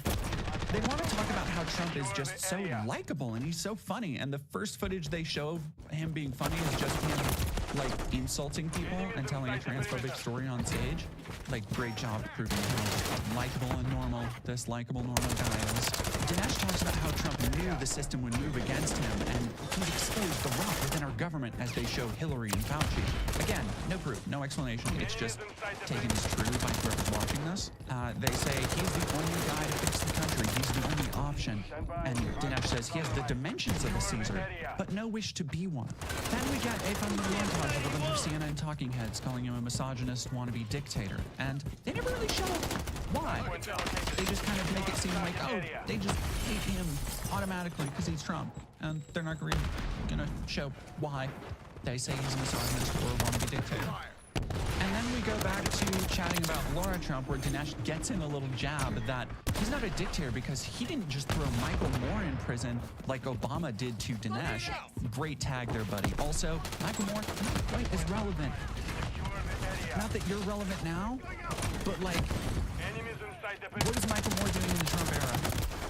Speaker 3: They want to talk about how Trump is just so likable and he's so funny, and the first footage they show of him being funny is just him like insulting people and telling a transphobic story on stage. Like, great job proving how likable and normal this likable normal guy is. Dinesh talks about how Trump knew the system would move against him, and he's exposed the rot within our government as they show Hillary and Fauci. Again, no proof, no explanation. It's just taken as true by whoever's watching this. They say he's the only guy to fix the country. He's the only option. And Dinesh says he has the dimensions of a Caesar, but no wish to be one. Then we get a fun little montage of a bunch of CNN talking heads calling him a misogynist wannabe dictator. And they never really show why. They just kind of make it seem like, oh, they just hate him automatically because he's Trump. And they're not really gonna show why they say he's a misogynist or a wannabe dictator. And then we go back to chatting about Laura Trump, where Dinesh gets in a little jab that he's not a dictator because he didn't just throw Michael Moore in prison like Obama did to Dinesh. Great tag there, buddy. Also, Michael Moore, not quite as relevant. Not that you're relevant now, but like, what is Michael Moore doing in the Trump era?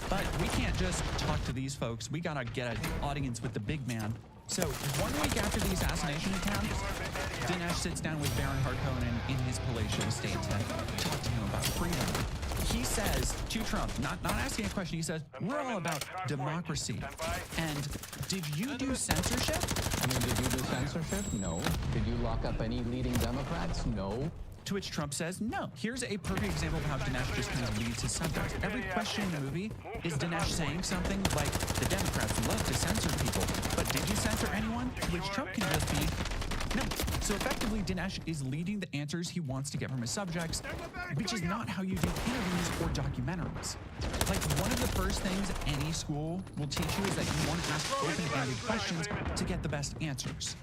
Speaker 3: But we can't just talk to these folks. We gotta get an audience with the big man. So 1 week after the assassination attempt, Dinesh sits down with Baron Harkonnen in his palatial estate to talk to him about freedom. He says to Trump, not asking a question, he says, we're all about democracy. And did you do censorship?
Speaker 4: I mean, did you do censorship? No. Did you lock up any leading Democrats? No.
Speaker 3: To which Trump says, no. Here's a perfect example of how Dinesh just kind of leads his subjects. Every question in the movie is Dinesh saying something like, the Democrats love to censor people, but did you censor anyone? To which Trump can just be, no. So effectively, Dinesh is leading the answers he wants to get from his subjects, which is not how you do interviews or documentaries. Like, one of the first things any school will teach you is that you want to ask open-ended questions to get the best answers.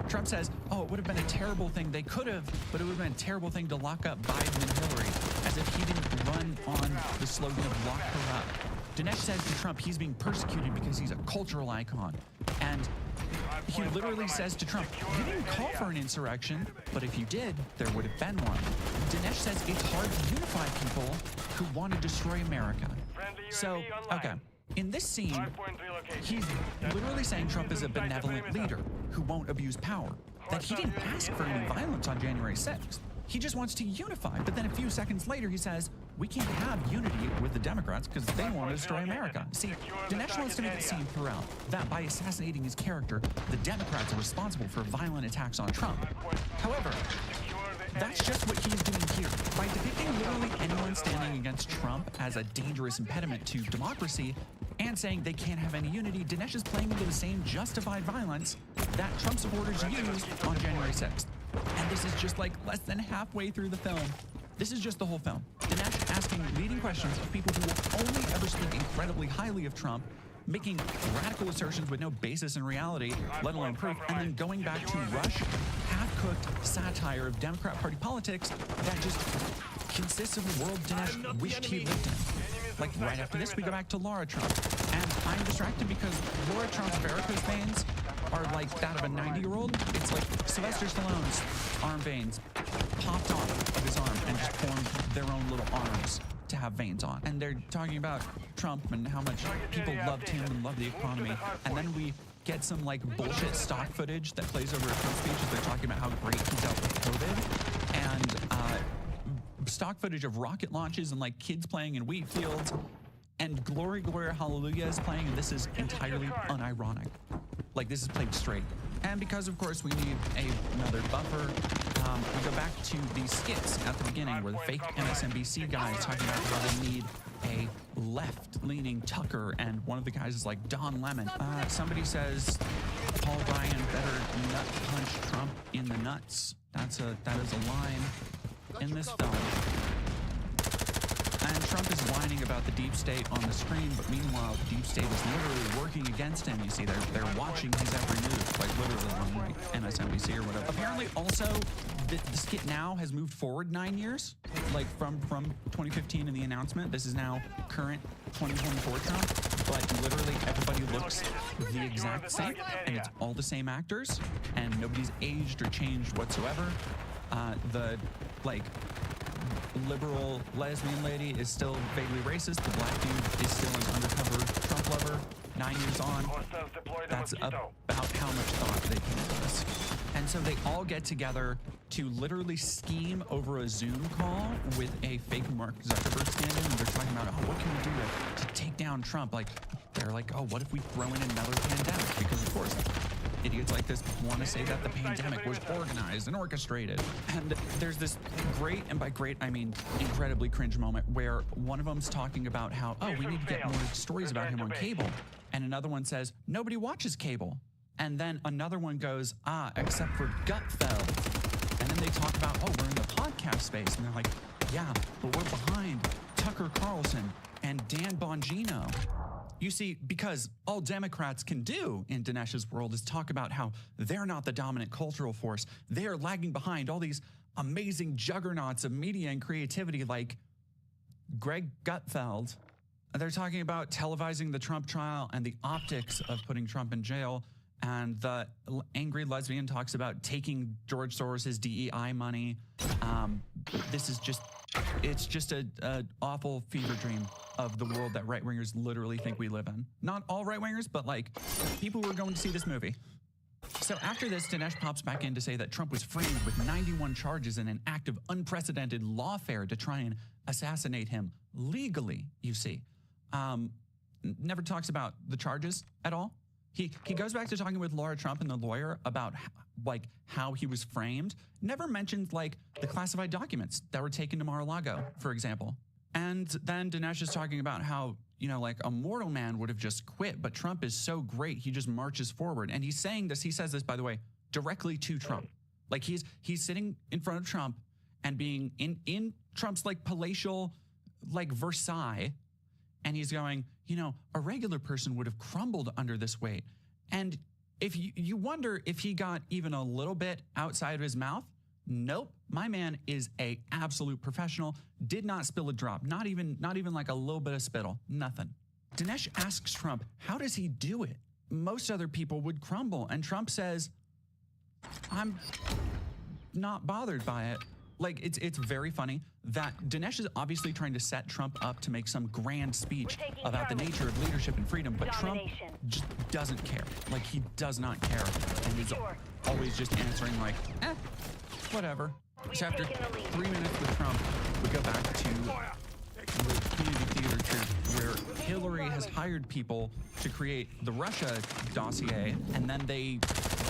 Speaker 3: Trump says, oh, it would have been a terrible thing. They could have, but it would have been a terrible thing to lock up Biden and Hillary, as if he didn't run on the slogan of lock her up. Dinesh says to Trump he's being persecuted because he's a cultural icon. And he literally says to Trump, you didn't call for an insurrection, but if you did, there would have been one. Dinesh says it's hard to unify people who want to destroy America. So, okay. In this scene, he's literally saying Trump is a benevolent leader who won't abuse power, that he didn't ask for any violence on January 6th. He just wants to unify. But then a few seconds later, he says, we can't have unity with the Democrats because they want to destroy America. See, Dinesh wants to make it seem throughout that by assassinating his character, the Democrats are responsible for violent attacks on Trump. However, that's just what he's doing here. By depicting literally anyone standing against Trump as a dangerous impediment to democracy and saying they can't have any unity, Dinesh is playing into the same justified violence that Trump supporters used on January 6th. And this is just like less than halfway through the film. This is just the whole film. Dinesh asking leading questions of people who will only ever speak incredibly highly of Trump, making radical assertions with no basis in reality, let alone proof, and then going back to rush, half-cooked satire of Democrat Party politics that just consists of a world Dinesh wished he lived in. Like, right after this, we go back to Laura Trump. And I'm distracted because Laura Trump's varicose veins are like that of a 90-year-old. It's like Sylvester Stallone's arm veins popped off of his arm and just formed their own little arms to have veins on. And they're talking about Trump and how much people loved him and loved the economy. And then we get some like bullshit stock footage that plays over a Trump speech as they're talking about how great he dealt with COVID. And stock footage of rocket launches and like kids playing in wheat fields. And Glory, Gloria, Hallelujah is playing, and this is entirely unironic. Like, this is played straight. And because, of course, we need another buffer, we go back to these skits at the beginning where the fake MSNBC guy is talking about how they need a left-leaning Tucker, and one of the guys is like Don Lemon. Somebody says Paul Ryan better nut punch Trump in the nuts. That is a line in this film. And Trump is whining about the deep state on the screen, but meanwhile, the deep state is literally working against him. You see, they're watching his every move, like literally on like MSNBC or whatever. Apparently, also, the skit now has moved forward 9 years, like from 2015 in the announcement. This is now current 2024 Trump, but literally everybody looks the exact same, and it's all the same actors, and nobody's aged or changed whatsoever. The like liberal lesbian lady is still vaguely racist. The black dude is still an undercover Trump lover. 9 years on, that's about how much thought they put into this. And so they all get together to literally scheme over a Zoom call with a fake Mark Zuckerberg stand-in, and they're talking about, oh, what can we do to take down Trump? Like, they're like, oh, what if we throw in another pandemic? Because of course, idiots like this want to say that the pandemic was organized and orchestrated. And there's this great, and by great I mean incredibly cringe moment, where one of them's talking about how, oh, we need to get more stories about him on cable. And another one says, nobody watches cable. And then another one goes, except for Gutfeld. And then they talk about, oh, we're in the podcast space. And they're like, yeah, but we're behind Tucker Carlson and Dan Bongino. You see, because all Democrats can do in Dinesh's world is talk about how they're not the dominant cultural force. They are lagging behind all these amazing juggernauts of media and creativity like Greg Gutfeld. They're talking about televising the Trump trial and the optics of putting Trump in jail. And the angry lesbian talks about taking George Soros's DEI money. This is just, it's just an awful fever dream of the world that right-wingers literally think we live in. Not all right-wingers, but like people who are going to see this movie. So after this, Dinesh pops back in to say that Trump was framed with 91 charges in an act of unprecedented lawfare to try and assassinate him legally, you see. Never talks about the charges at all. He goes back to talking with Laura Trump and the lawyer about like how he was framed. Never mentioned like the classified documents that were taken to Mar-a-Lago, for example. And then Dinesh is talking about how, you know, like a mortal man would have just quit, but Trump is so great, he just marches forward. And he's saying this, he says this, by the way, directly to Trump. Like he's sitting in front of Trump and being in Trump's like palatial, like Versailles. And he's going, you know, a regular person would have crumbled under this weight. And if you wonder if he got even a little bit outside of his mouth, nope. My man is a absolute professional. Did not spill a drop. Not even like a little bit of spittle. Nothing. Dinesh asks Trump, how does he do it? Most other people would crumble. And Trump says, I'm not bothered by it. Like, it's very funny that Dinesh is obviously trying to set Trump up to make some grand speech about the nature of leadership and freedom, but Trump just doesn't care. Like, he does not care. And he's always just answering like, whatever. So after 3 minutes with Trump, we go back to the community theater truth where Hillary has hired people to create the Russia dossier, and then they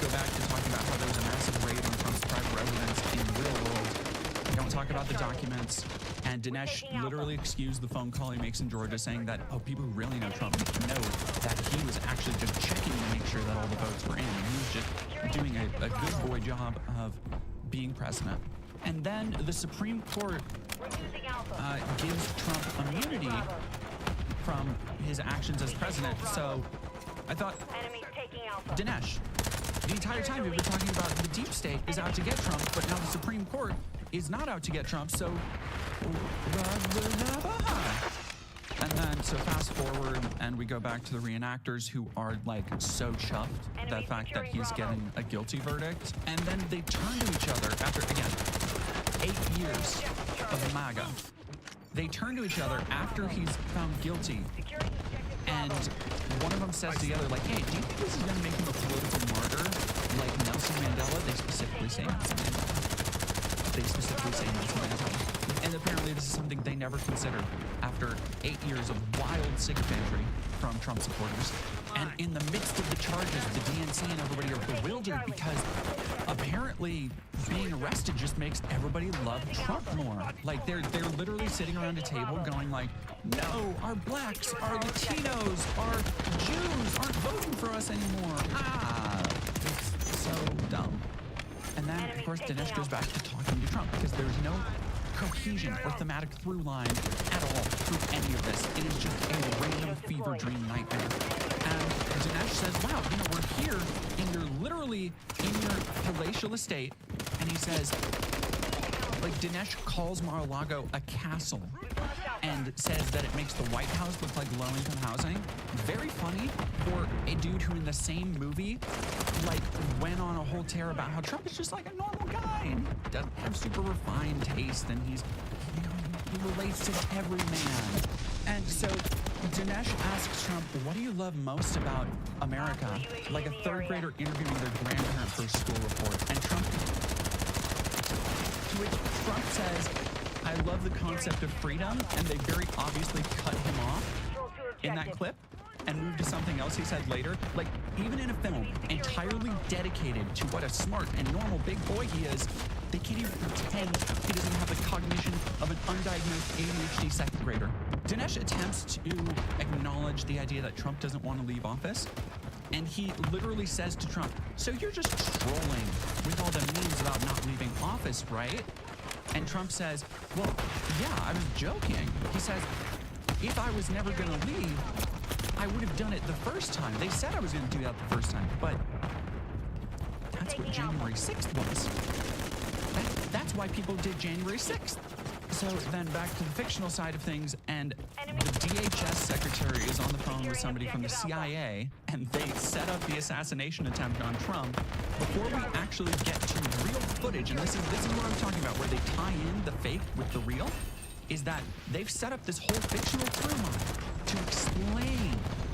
Speaker 3: go back to talking about how there was a massive raid on Trump's private residence in the real world. They don't talk about the documents, and Dinesh literally excused the phone call he makes in Georgia saying that, oh, people who really know Trump know that he was actually just checking to make sure that all the votes were in. And he was just doing a good boy job of being president. And then the Supreme Court gives Trump immunity from his actions as president. So I thought, Dinesh, the entire time we've been talking about the deep state is out to get Trump, but now the Supreme Court is not out to get Trump, so and then so fast forward and we go back to the reenactors who are like so chuffed the fact that he's getting a guilty verdict, and then they turn to each other after, again, 8 years of MAGA. They turn to each other after he's found guilty, and one of them says to the other, like, hey, do you think this is going to make him a political martyr like Nelson Mandela? They specifically say Nelson Mandela. And apparently this is something they never considered after 8 years of wild sycophantry from Trump supporters. And in the midst of the charges, the DNC and everybody are bewildered because apparently being arrested just makes everybody love Trump more. Like they're literally sitting around a table going like, no, our blacks, our Latinos, our Jews aren't voting for us anymore. It's so dumb. And then, of course, Dinesh goes back to talking to Trump because there's no cohesion or thematic through line at all prove any of this. It is just a random fever dream nightmare. And Dinesh says, wow, we're here, and you're literally in your palatial estate. And he says, Dinesh calls Mar-a-Lago a castle and says that it makes the White House look like low-income housing. Very funny for a dude who in the same movie, went on a whole tear about how Trump is just like a normal guy and doesn't have super refined taste, and he relates to every man. And so Dinesh asks Trump, what do you love most about America? Like a third grader interviewing their grandparent for a school report. And Trump says, I love the concept of freedom, and they very obviously cut him off in that clip and moved to something else he said later. Even in a film entirely dedicated to what a smart and normal big boy he is, they can't even pretend he doesn't have the cognition of an undiagnosed ADHD second grader. Dinesh attempts to acknowledge the idea that Trump doesn't want to leave office, and he literally says to Trump, so you're just trolling with all the memes about not leaving office, right? And Trump says, well, yeah, I was joking. He says, if I was never going to leave, I would have done it the first time. They said I was going to do that the first time, but that's what January 6th was. That's why people did January 6th. So then back to the fictional side of things, and the DHS secretary is on the phone with somebody from the CIA, and they set up the assassination attempt on Trump before we actually get to real footage. And this is what I'm talking about, where they tie in the fake with the real, is that they've set up this whole fictional through line to explain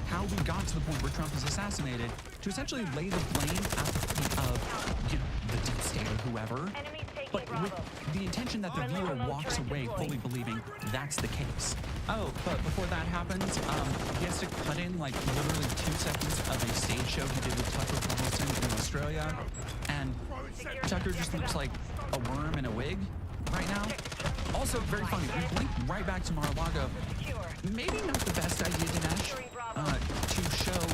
Speaker 3: how we got to the point where Trump is assassinated, to essentially lay the blame at the feet of the deep state or whoever, but with the intention that the viewer walks away fully believing that's the case. Oh, but before that happens, he has to cut in literally 2 seconds of a stage show he did with Tucker Carlson in Australia, and Tucker just looks like a worm in a wig right now. Also, very funny, we blink right back to Mar-a-Lago. Maybe not the best idea, Dinesh, to show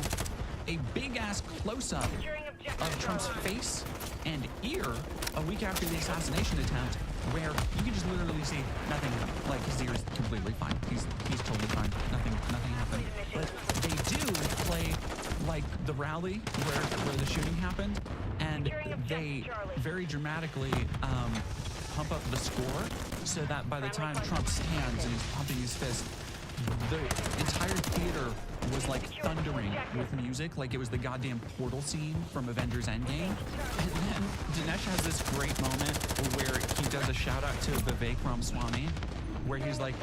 Speaker 3: a big-ass close-up of Trump's face and ear a week after the assassination attempt, where you can just literally see nothing happened. His ear is completely fine. He's totally fine. Nothing happened. But they do play the rally where the shooting happened, and they very dramatically pump up the score so that by the time Trump stands and he's pumping his fist, the entire theater was thundering with music, like it was the goddamn portal scene from Avengers Endgame. And then Dinesh has this great moment where he does a shout out to Vivek Ramaswamy, where he's like,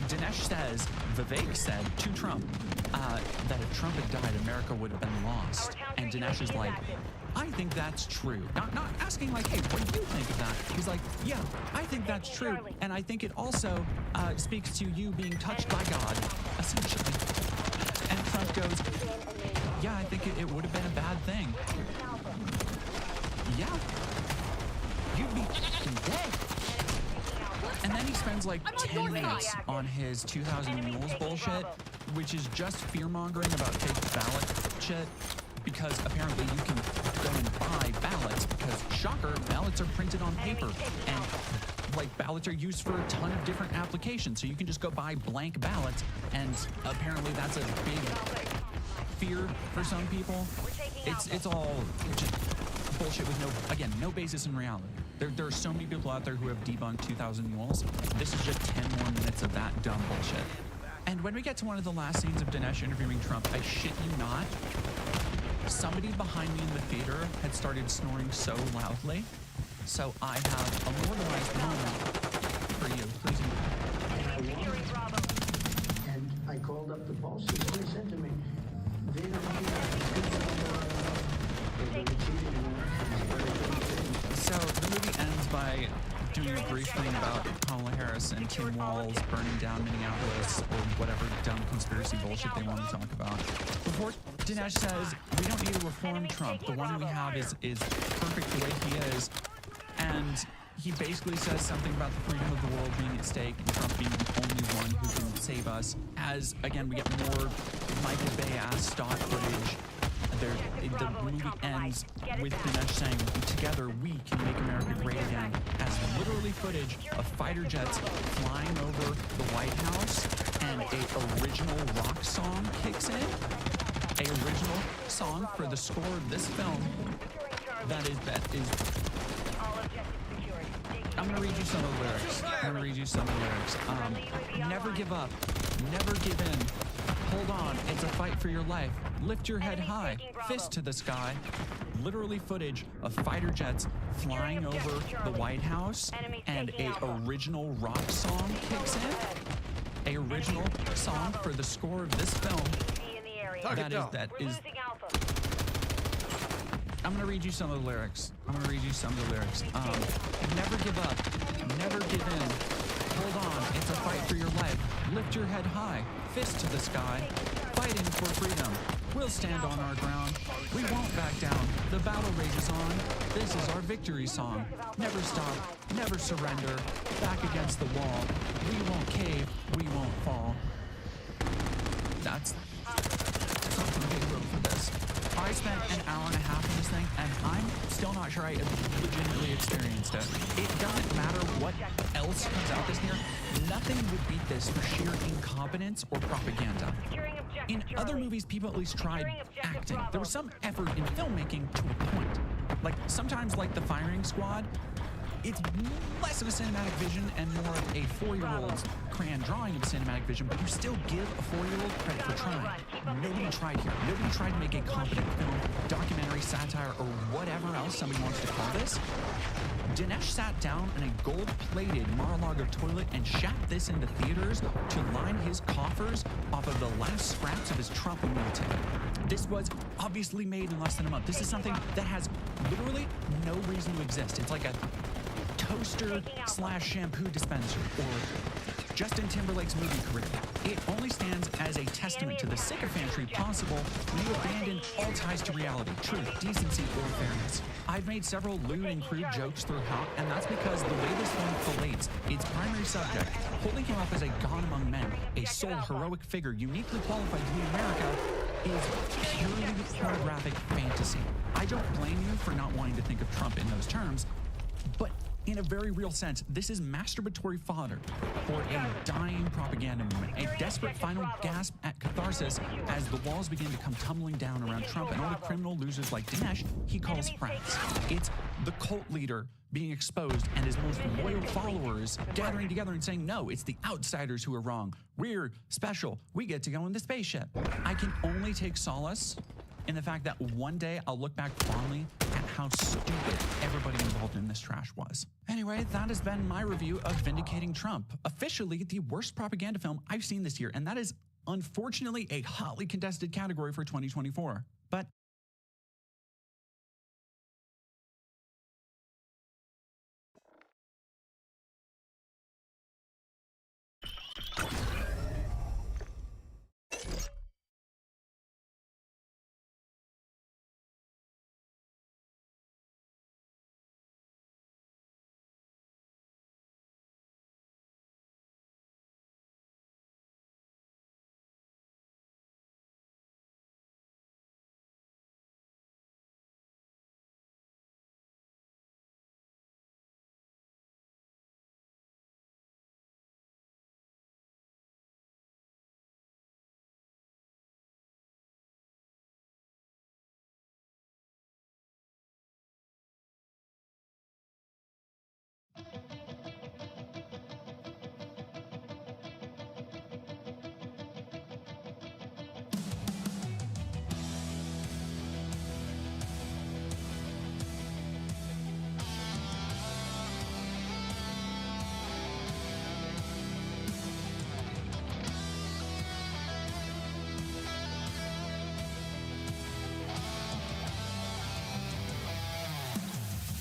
Speaker 3: Vivek said to Trump that if Trump had died, America would have been lost. And Dinesh is like, I think that's true. Not asking hey, what do you think of that? He's like, yeah, I think that's true. And I think it also speaks to you being touched by God, essentially. And Trump goes, yeah, I think it would have been a bad thing. Yeah. You'd be dead. And then he spends 10 minutes on his 2,000 mules bullshit, which is just fear-mongering about fake ballot shit, because apparently you can go and buy ballots because, shocker, ballots are printed on paper, and ballots are used for a ton of different applications, so you can just go buy blank ballots, and apparently that's a big fear for some people. It's all just bullshit with no basis in reality. There are so many people out there who have debunked 2,000 mules. This is just 10 more minutes of that dumb bullshit. And when we get to one of the last scenes of Dinesh interviewing Trump, I shit you not, somebody behind me in the theater had started snoring so loudly, so I have a immortalized moment for you. Please enjoy.
Speaker 5: And I called up the boss, and they said to me, they don't
Speaker 3: So the movie ends by doing a brief thing about Kamala Harris and Tim Walz burning down Minneapolis, or whatever dumb conspiracy bullshit they want to talk about. Before Dinesh says, we don't need to reform Trump. The one we have is perfect the way he is. And he basically says something about the freedom of the world being at stake and Trump being the only one who can save us. As, again, we get more Michael Bay-ass stock footage. The movie ends with Dinesh saying, together we can make America great again, as literally footage of fighter jets flying over the White House, and a original rock song kicks in. A original song for the score of this film. That is. I'm gonna read you some of the lyrics. Never give up. Never give in. Hold on. It's a fight for your life. Lift your head high. Fist to the sky. Literally footage of fighter jets flying over the White House, and a original rock song kicks in. A original song for the score of this film. That is. I'm gonna read you some of the lyrics. Never give up. Never give in. Hold on. It's a fight for your life. Lift your head high. Fist to the sky. Fighting for freedom. We'll stand on our ground. We won't back down. The battle rages on. This is our victory song. Never stop. Never surrender. Back against the wall. We won't cave. We won't fall. That's something big wrote for this. I spent an hour and a half in this thing, and I'm still not sure I legitimately experienced it. It doesn't matter what else comes out this year. Nothing would beat this for sheer incompetence or propaganda. In other movies, people at least tried acting. There was some effort in filmmaking to a point. Like, sometimes like The Firing Squad, it's less of a cinematic vision and more of a 4-year-old's crayon drawing of a cinematic vision, but you still give a 4-year-old credit for trying. Nobody tried here. Nobody tried to make a competent film, documentary, satire, or whatever else somebody wants to call this. Dinesh sat down in a gold-plated Mar-a-Lago toilet and shat this into theaters to line his coffers off of the last scraps of his Trump meal ticket. This was obviously made in less than a month. This is something that has literally no reason to exist. It's like a toaster/shampoo dispenser, or Justin Timberlake's movie career. It only stands as a testament to the sycophantry possible when you abandon all ties to reality, truth, decency, or fairness. I've made several lewd and crude jokes throughout, and that's because the way this film collates its primary subject, holding him up as a god among men, a sole heroic figure uniquely qualified to lead America, is purely pornographic fantasy. I don't blame you for not wanting to think of Trump in those terms, but in a very real sense, this is masturbatory fodder for a dying propaganda movement, a desperate final gasp at catharsis as the walls begin to come tumbling down around Trump and all the criminal losers like Dinesh he calls friends. It's the cult leader being exposed and his most loyal followers gathering together and saying, no, it's the outsiders who are wrong. We're special. We get to go in the spaceship. I can only take solace in the fact that one day I'll look back fondly at how stupid everybody involved in this trash was. Anyway, that has been my review of Vindicating Trump, officially the worst propaganda film I've seen this year, and that is unfortunately a hotly contested category for 2024. But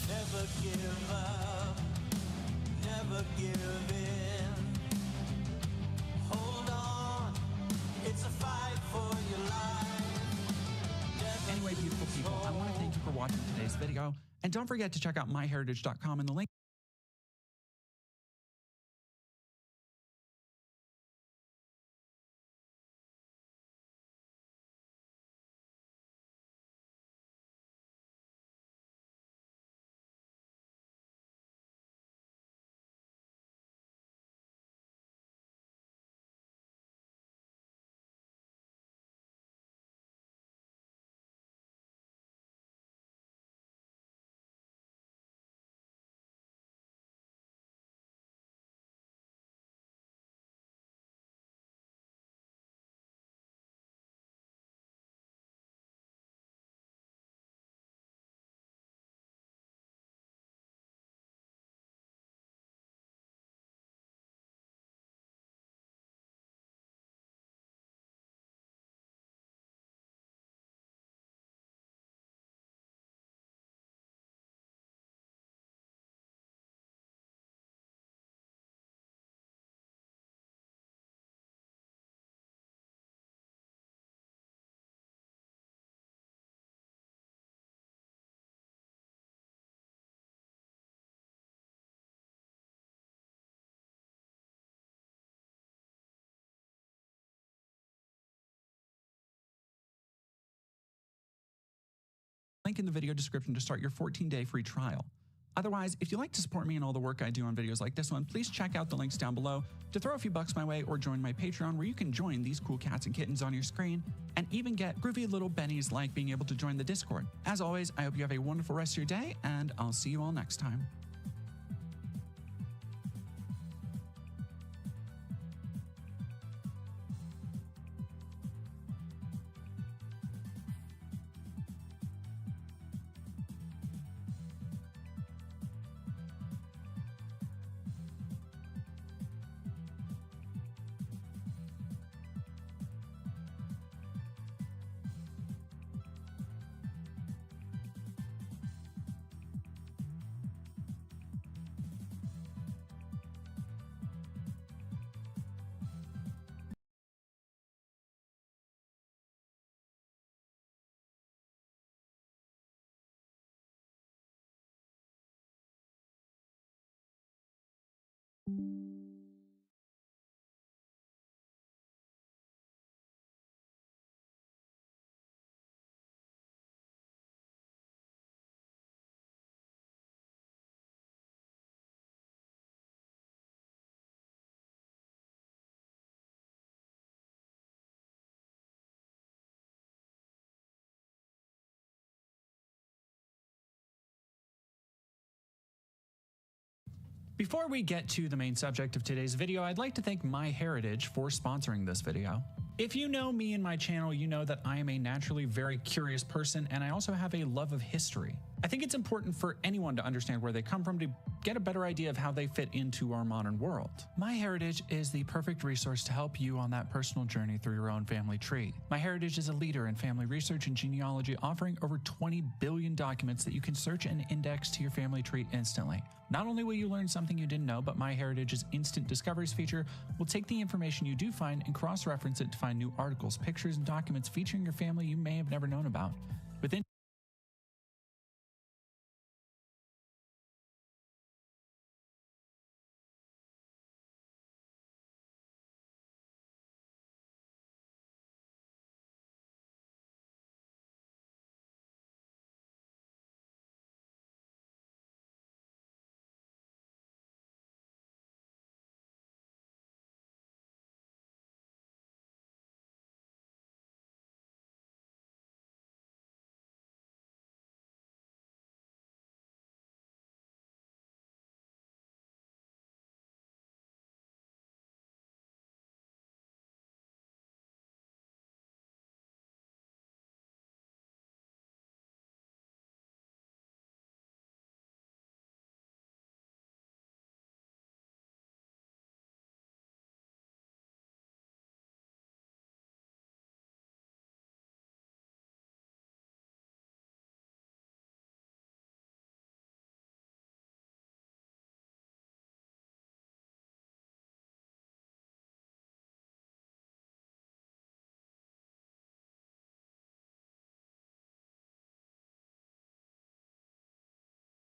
Speaker 6: Never give up, never give in. Hold on, it's a fight for your life.
Speaker 3: anyway, beautiful people, I want to thank you for watching today's video, and don't forget to check out myheritage.com in the link link in the video description to start your 14-day free trial. Otherwise, if you'd like to support me and all the work I do on videos like this one, please check out the links down below to throw a few bucks my way or join my Patreon where you can join these cool cats and kittens on your screen and even get groovy little bennies like being able to join the Discord. As always, I hope you have a wonderful rest of your day and I'll see you all next time. Before we get to the main subject of today's video, I'd like to thank MWIII for sponsoring this video. If you know me and my channel, you know that I am a naturally very curious person and I also have a love of history. I think it's important for anyone to understand where they come from to get a better idea of how they fit into our modern world. MWIII is the perfect resource to help you on that personal journey through your own family tree. MWIII is a leader in family research and genealogy, offering over 20 billion documents that you can search and index to your family tree instantly. Not only will you learn something you didn't know, but MWIII's Instant Discoveries feature will take the information you do find and cross-reference it to find new articles, pictures, and documents featuring your family you may have never known about. Within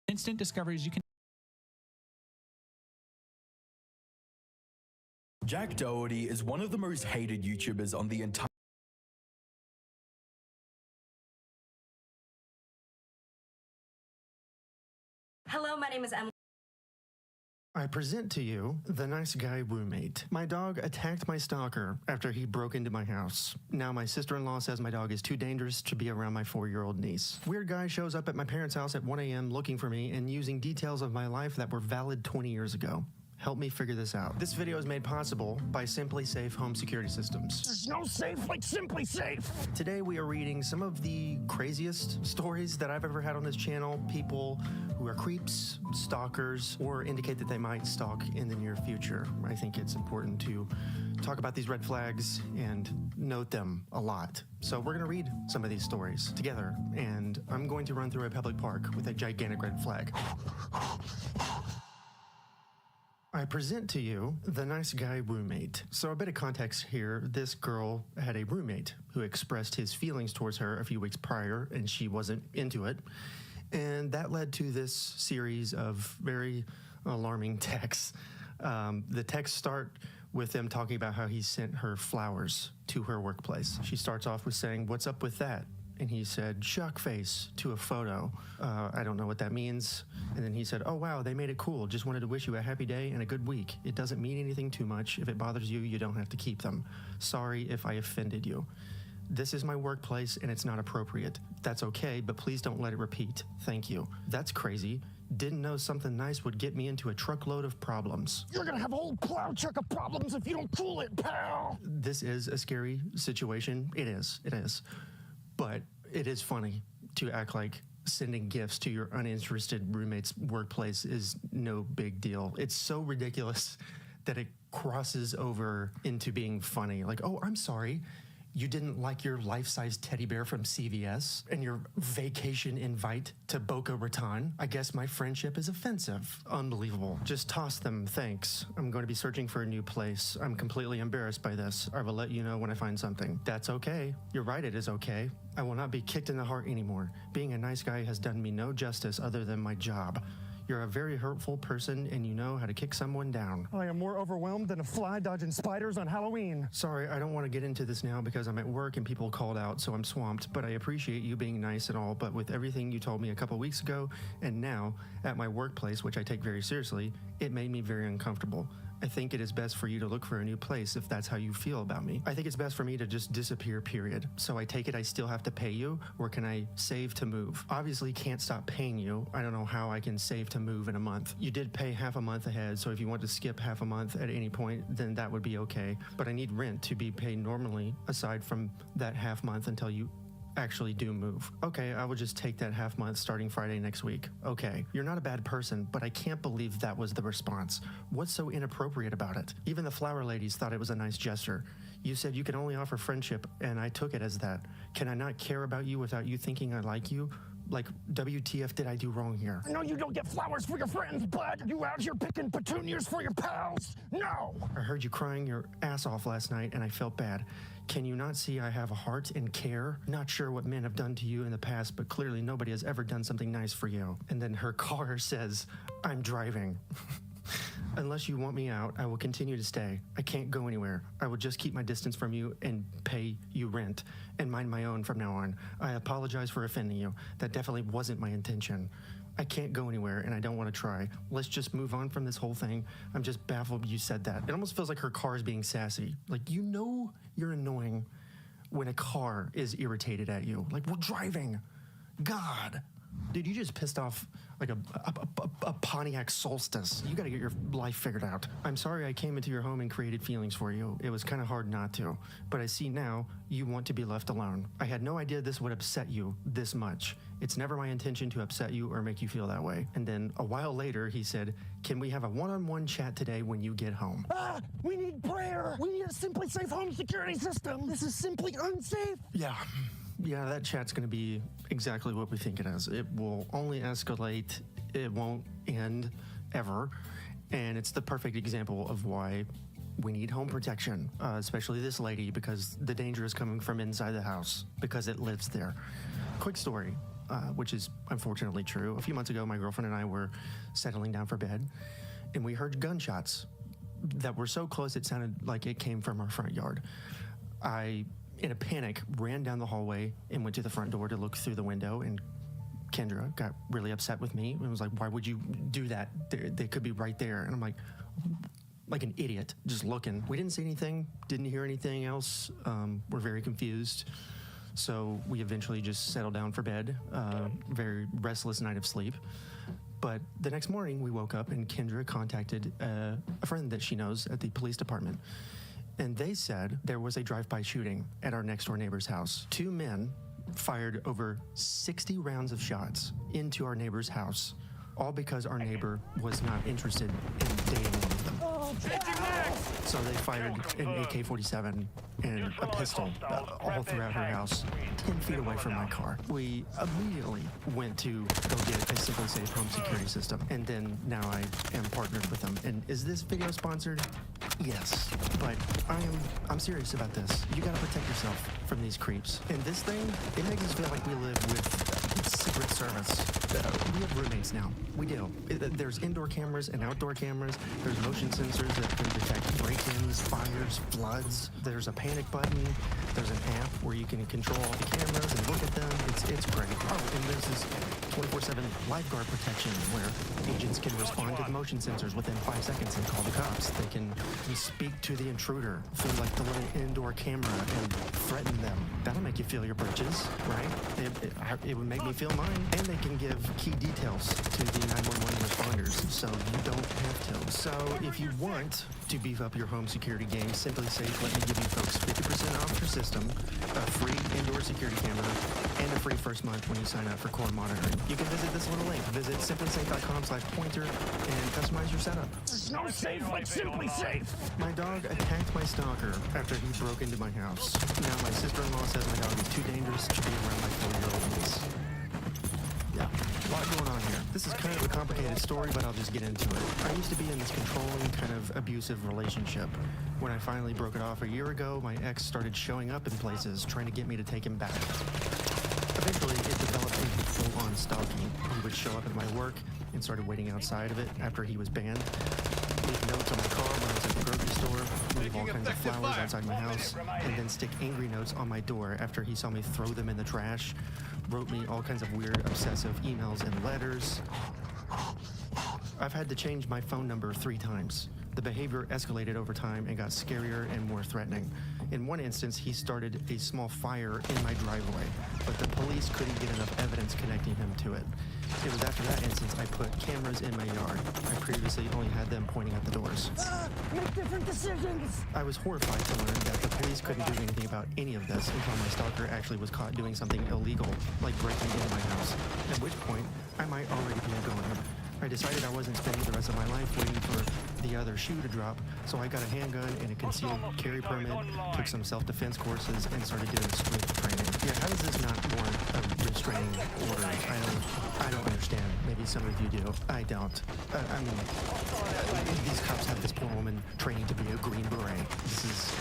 Speaker 3: Instant Discoveries, you can
Speaker 7: Jack Doherty is one of the most hated YouTubers on the entire
Speaker 8: Hello, my name is Emily.
Speaker 9: I present to you the nice guy roommate. My dog attacked my stalker after he broke into my house. Now my sister-in-law says my dog is too dangerous to be around my 4-year-old niece. Weird guy shows up at my parents' house at 1 a.m. looking for me and using details of my life that were valid 20 years ago. Help me figure this out. This video is made possible by Simply Safe Home Security Systems. There's no safe like Simply Safe. Today we are reading some of the craziest stories that I've ever had on this channel. People who are creeps, stalkers, or indicate that they might stalk in the near future. I think it's important to talk about these red flags and note them a lot. So we're gonna read some of these stories together, and I'm going to run through a public park with a gigantic red flag. I present to you the nice guy roommate. So a bit of context here, this girl had a roommate who expressed his feelings towards her a few weeks prior and she wasn't into it. And that led to this series of very alarming texts. The texts start with them talking about how he sent her flowers to her workplace. She starts off with saying, "What's up with that?" And he said, "Shuck face" to a photo. I don't know what that means. And then he said, "Oh, wow, they made it cool. Just wanted to wish you a happy day and a good week. It doesn't mean anything too much. If it bothers you, you don't have to keep them. Sorry if I offended you. This is my workplace and it's not appropriate. That's okay, but please don't let it repeat. Thank you." That's crazy. Didn't know something nice would get me into a truckload of problems.
Speaker 10: You're gonna have a whole plow truck of problems if you don't cool it, pal.
Speaker 9: This is a scary situation. It is. But it is funny to act like sending gifts to your uninterested roommate's workplace is no big deal. It's so ridiculous that it crosses over into being funny. Like, "Oh, I'm sorry. You didn't like your life-size teddy bear from CVS and your vacation invite to Boca Raton. I guess my friendship is offensive." Unbelievable. Just toss them, thanks. I'm going to be searching for a new place. I'm completely embarrassed by this. I will let you know when I find something. That's okay. You're right, it is okay. I will not be kicked in the heart anymore. Being a nice guy has done me no justice other than my job. You're a very hurtful person and you know how to kick someone down.
Speaker 10: I am more overwhelmed than a fly dodging spiders on Halloween.
Speaker 9: Sorry, I don't want to get into this now because I'm at work and people called out, so I'm swamped, but I appreciate you being nice and all, but with everything you told me a couple weeks ago and now at my workplace, which I take very seriously, it made me very uncomfortable. I think it is best for you to look for a new place if that's how you feel about me. I think it's best for me to just disappear, period. So I take it I still have to pay you, or can I save to move? Obviously can't stop paying you. I don't know how I can save to move in a month. You did pay half a month ahead, so if you want to skip half a month at any point, then that would be okay. But I need rent to be paid normally aside from that half month until you actually do move. Okay, I will just take that half month starting Friday next week. Okay, you're not a bad person, but I can't believe that was the response. What's so inappropriate about it? Even the flower ladies thought it was a nice gesture. You said you can only offer friendship, and I took it as that. Can I not care about you without you thinking I like you? Like, WTF did I do wrong here?
Speaker 10: No, you don't get flowers for your friends, bud. You out here picking petunias for your pals. No.
Speaker 9: I heard you crying your ass off last night, and I felt bad. Can you not see I have a heart and care? Not sure what men have done to you in the past, but clearly nobody has ever done something nice for you. And then her car says, "I'm driving." Unless you want me out, I will continue to stay. I can't go anywhere. I will just keep my distance from you and pay you rent and mind my own from now on. I apologize for offending you. That definitely wasn't my intention. I can't go anywhere and I don't want to try. Let's just move on from this whole thing. I'm just baffled you said that. It almost feels like her car is being sassy. Like, you know you're annoying when a car is irritated at you. Like, we're driving. God. Dude, you just pissed off like a Pontiac Solstice. You gotta get your life figured out. I'm sorry I came into your home and created feelings for you. It was kind of hard not to. But I see now you want to be left alone. I had no idea this would upset you this much. It's never my intention to upset you or make you feel that way. And then a while later, he said, "Can we have a one-on-one chat today when you get home?"
Speaker 10: We need prayer. We need a Simply Safe home security system. This is simply unsafe.
Speaker 9: Yeah, that chat's going to be exactly what we think it is. It will only escalate. It won't end ever. And it's the perfect example of why we need home protection, especially this lady, because the danger is coming from inside the house because it lives there. Quick story, which is unfortunately true. A few months ago, my girlfriend and I were settling down for bed, and we heard gunshots that were so close it sounded like it came from our front yard. I, in a panic, ran down the hallway and went to the front door to look through the window, and Kendra got really upset with me and was like, "Why would you do that? They could be right there." And I'm like an idiot, just looking. We didn't see anything, didn't hear anything else. We're very confused. So we eventually just settled down for bed. Very restless night of sleep. But the next morning we woke up and Kendra contacted a friend that she knows at the police department. And they said there was a drive-by shooting at our next-door neighbor's house. 2 men fired over 60 rounds of shots into our neighbor's house, all because our neighbor was not interested in dating one of them. So they fired an AK-47 and a pistol all throughout her house, 10 feet away from my car. We immediately went to go get a Simply Safe home security system, and then now I am partnered with them. And is this video sponsored? Yes, but I'm serious about this. You gotta protect yourself from these creeps. And this thing, it makes us feel like we live with Secret Service. We have roommates now. We do. There's indoor cameras and outdoor cameras. There's motion sensors that can detect break-ins, fires, floods. There's a panic button. There's an app where you can control all the cameras and look at them. It's great. Oh, and there's this 24/7 lifeguard protection where agents can respond to the motion sensors within 5 seconds and call the cops. They can speak to the intruder through like the little indoor camera and threaten them. That'll make you feel your britches, right? It would make me feel mine. And they can give key details to the 911 responders, so you don't have to. So if you want to beef up your home security game, Simply Safe let me give you folks 50% off your system, a free indoor security camera, and a free first month when you sign up for core monitoring. You can visit this little link. Visit simplysafe.com/pointer and customize your setup.
Speaker 10: There's no safe like Simply Safe.
Speaker 9: My dog attacked my stalker after he broke into my house. Now my sister-in-law says my dog is too dangerous to be around my 4-year-old niece. Yeah, a lot going on here. This is kind of a complicated story, but I'll just get into it. I used to be in this controlling, kind of abusive relationship. When I finally broke it off a year ago, my ex started showing up in places, trying to get me to take him back. Eventually, it developed into full-on stalking. He would show up at my work and started waiting outside of it after he was banned. Leave notes on my car when I was at the grocery store, leave all kinds of flowers outside my house, and then stick angry notes on my door after he saw me throw them in the trash. Wrote me all kinds of weird, obsessive emails and letters. I've had to change my phone number 3 times. The behavior escalated over time and got scarier and more threatening. In one instance, he started a small fire in my driveway, but the police couldn't get enough evidence connecting him to it. It was after that instance I put cameras in my yard. I previously only had them pointing at the doors.
Speaker 10: Make different decisions.
Speaker 9: I was horrified to learn that the police couldn't do anything about any of this until my stalker actually was caught doing something illegal, like breaking into my house, at which point I might already be a goner. I decided I wasn't spending the rest of my life waiting for the other shoe to drop, so I got a handgun and a concealed carry permit, took some self-defense courses, and started doing strength training. Yeah, how is this not more a restraining order? I don't understand. Maybe some of you do. I don't. I mean, these cops have this poor woman training to be a Green Beret. This is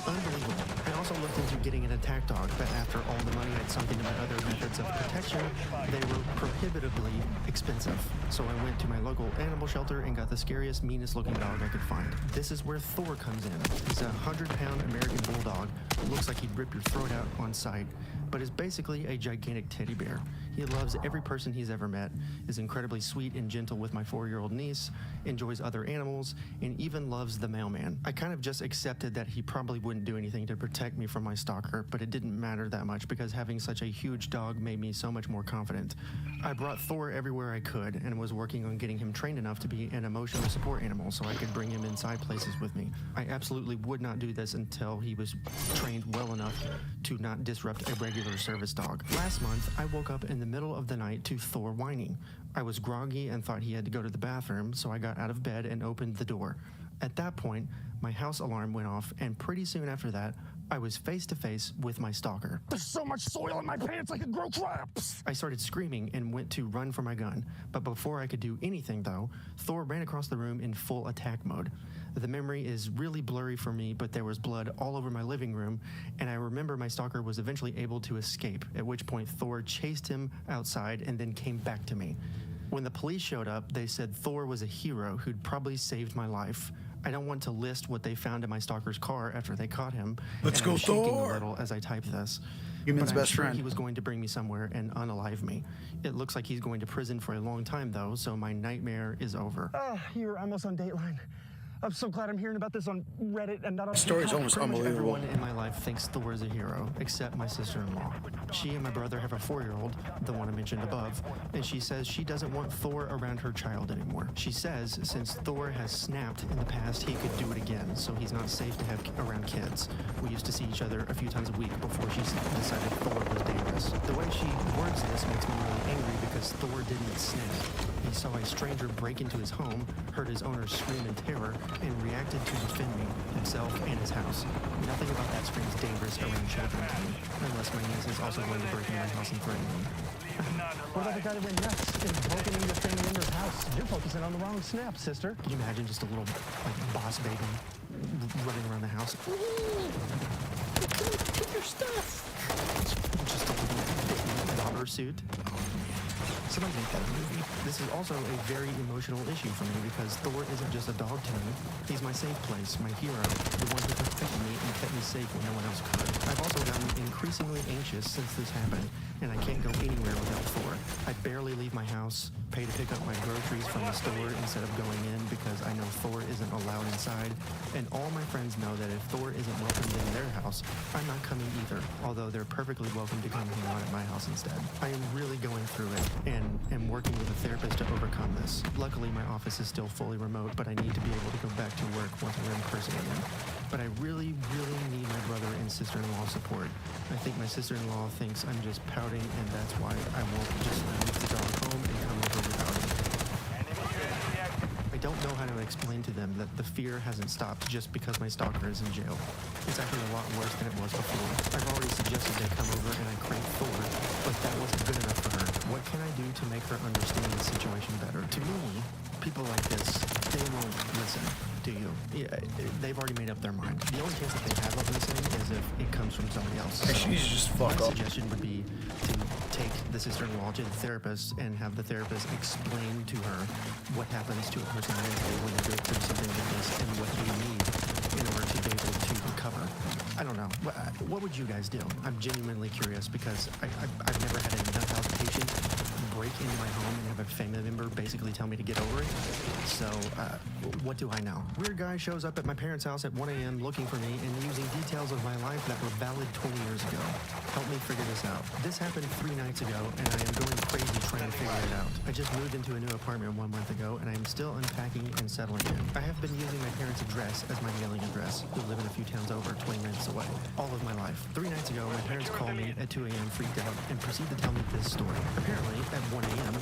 Speaker 9: unbelievable. I also looked into getting an attack dog, but after all the money I'd sunk into my other methods of protection, they were prohibitively expensive. So I went to my local animal shelter and got the scariest, meanest looking dog I could find. This is where Thor comes in. He's a 100-pound American bulldog who looks like he'd rip your throat out on sight, but is basically a gigantic teddy bear. He loves every person he's ever met, is incredibly sweet and gentle with my 4-year-old niece, enjoys other animals, and even loves the mailman. I kind of just accepted that he probably wouldn't do anything to protect me from my stalker, but it didn't matter that much because having such a huge dog made me so much more confident. I brought Thor everywhere I could and was working on getting him trained enough to be an emotional support animal so I could bring him inside places with me. I absolutely would not do this until he was trained well enough to not disrupt a regular service dog. Last month, I woke up in the middle of the night to Thor whining. I was groggy and thought he had to go to the bathroom, so I got out of bed and opened the door. At that point, my house alarm went off, and pretty soon after that, I was face to face with my stalker.
Speaker 10: There's so much soil in my pants I could grow crops.
Speaker 9: I started screaming and went to run for my gun, but before I could do anything though, Thor ran across the room in full attack mode. The memory is really blurry for me, but there was blood all over my living room, and I remember my stalker was eventually able to escape, at which point Thor chased him outside and then came back to me. When the police showed up, they said Thor was a hero who'd probably saved my life. I don't want to list what they found in my stalker's car after they caught him.
Speaker 11: Let's
Speaker 9: and
Speaker 11: go,
Speaker 9: I'm shaking
Speaker 11: Thor!
Speaker 9: a little as I type this.
Speaker 11: Human's
Speaker 9: But I'm
Speaker 11: best
Speaker 9: sure
Speaker 11: friend.
Speaker 9: he was going to bring me somewhere and unalive me. It looks like he's going to prison for a long time though, so my nightmare is over.
Speaker 10: You're almost on Dateline. I'm so glad I'm hearing about this on Reddit and not on
Speaker 11: The story's
Speaker 10: TikTok.
Speaker 11: almost
Speaker 9: Pretty much
Speaker 11: unbelievable.
Speaker 9: everyone in my life thinks Thor is a hero, except my sister-in-law. She and my brother have a 4-year-old, the one I mentioned above, and she says she doesn't want Thor around her child anymore. She says since Thor has snapped in the past, he could do it again, so he's not safe to have around kids. We used to see each other a few times a week before she decided Thor was dangerous. The way she words this makes me really angry because Thor didn't snap. He saw a stranger break into his home, heard his owner scream in terror, and reacted to defend me, himself, and his house. Nothing about that screams dangerous around children to me, unless my niece is also going to break into my house and threaten me.
Speaker 10: What about the guy that went nuts and broken into your family member's house? You're focusing on the wrong snap, sister.
Speaker 9: Can you imagine just a little, boss baby running around the house?
Speaker 10: Keep your stuff.
Speaker 9: Just a little robber suit. Somebody make that a movie. This is also a very emotional issue for me because Thor isn't just a dog to me. He's my safe place, my hero, the one who protected me and kept me safe when no one else could. I've also gotten increasingly anxious since this happened, and I can't go anywhere without Thor. I barely leave my house, pay to pick up my groceries from the store instead of going in because I know Thor isn't allowed inside, and all my friends know that if Thor isn't welcomed in their house, I'm not coming either, although they're perfectly welcome to come hang out at my house instead. I am really going through it and am working with a therapist to overcome this. Luckily, my office is still fully remote, but I need to be able to go back to work once we're in person again. But I really, really need my brother and sister-in-law support. I think my sister-in-law thinks I'm just pouting, and that's why I won't just leave the dog home and come over without him. I don't know how to explain to them that the fear hasn't stopped just because my stalker is in jail. It's actually a lot worse than it was before. I've already suggested they come over and I crave Thor, but that wasn't good enough for her. What can I do to make her understand the situation better? To me, people like this, they won't listen. Do you? Yeah, they've already made up their mind. The only chance that they have of listening is if it comes from somebody else.
Speaker 7: She's just fuck
Speaker 9: My
Speaker 7: up.
Speaker 9: suggestion would be to take the sister-in-law to the therapist and have the therapist explain to her what happens to a person mentally when they go through something like this and what they need in order to be able to recover. I don't know. What would you guys do? I'm genuinely curious because I've never had a mental health patient break into my home and have a family member basically tell me to get over it. So, what do I know? Weird guy shows up at my parents' house at 1 a.m. looking for me and using details of my life that were valid 20 years ago. Help me figure this out. This happened 3 nights ago, and I am going crazy trying to figure it out. I just moved into a new apartment 1 month ago, and I am still unpacking and settling in. I have been using my parents' address as my mailing address, who live in a few towns over, 20 minutes away, all of my life. 3 nights ago, my parents called me at 2 a.m. freaked out and proceed to tell me this story. Apparently, at 1 a.m.,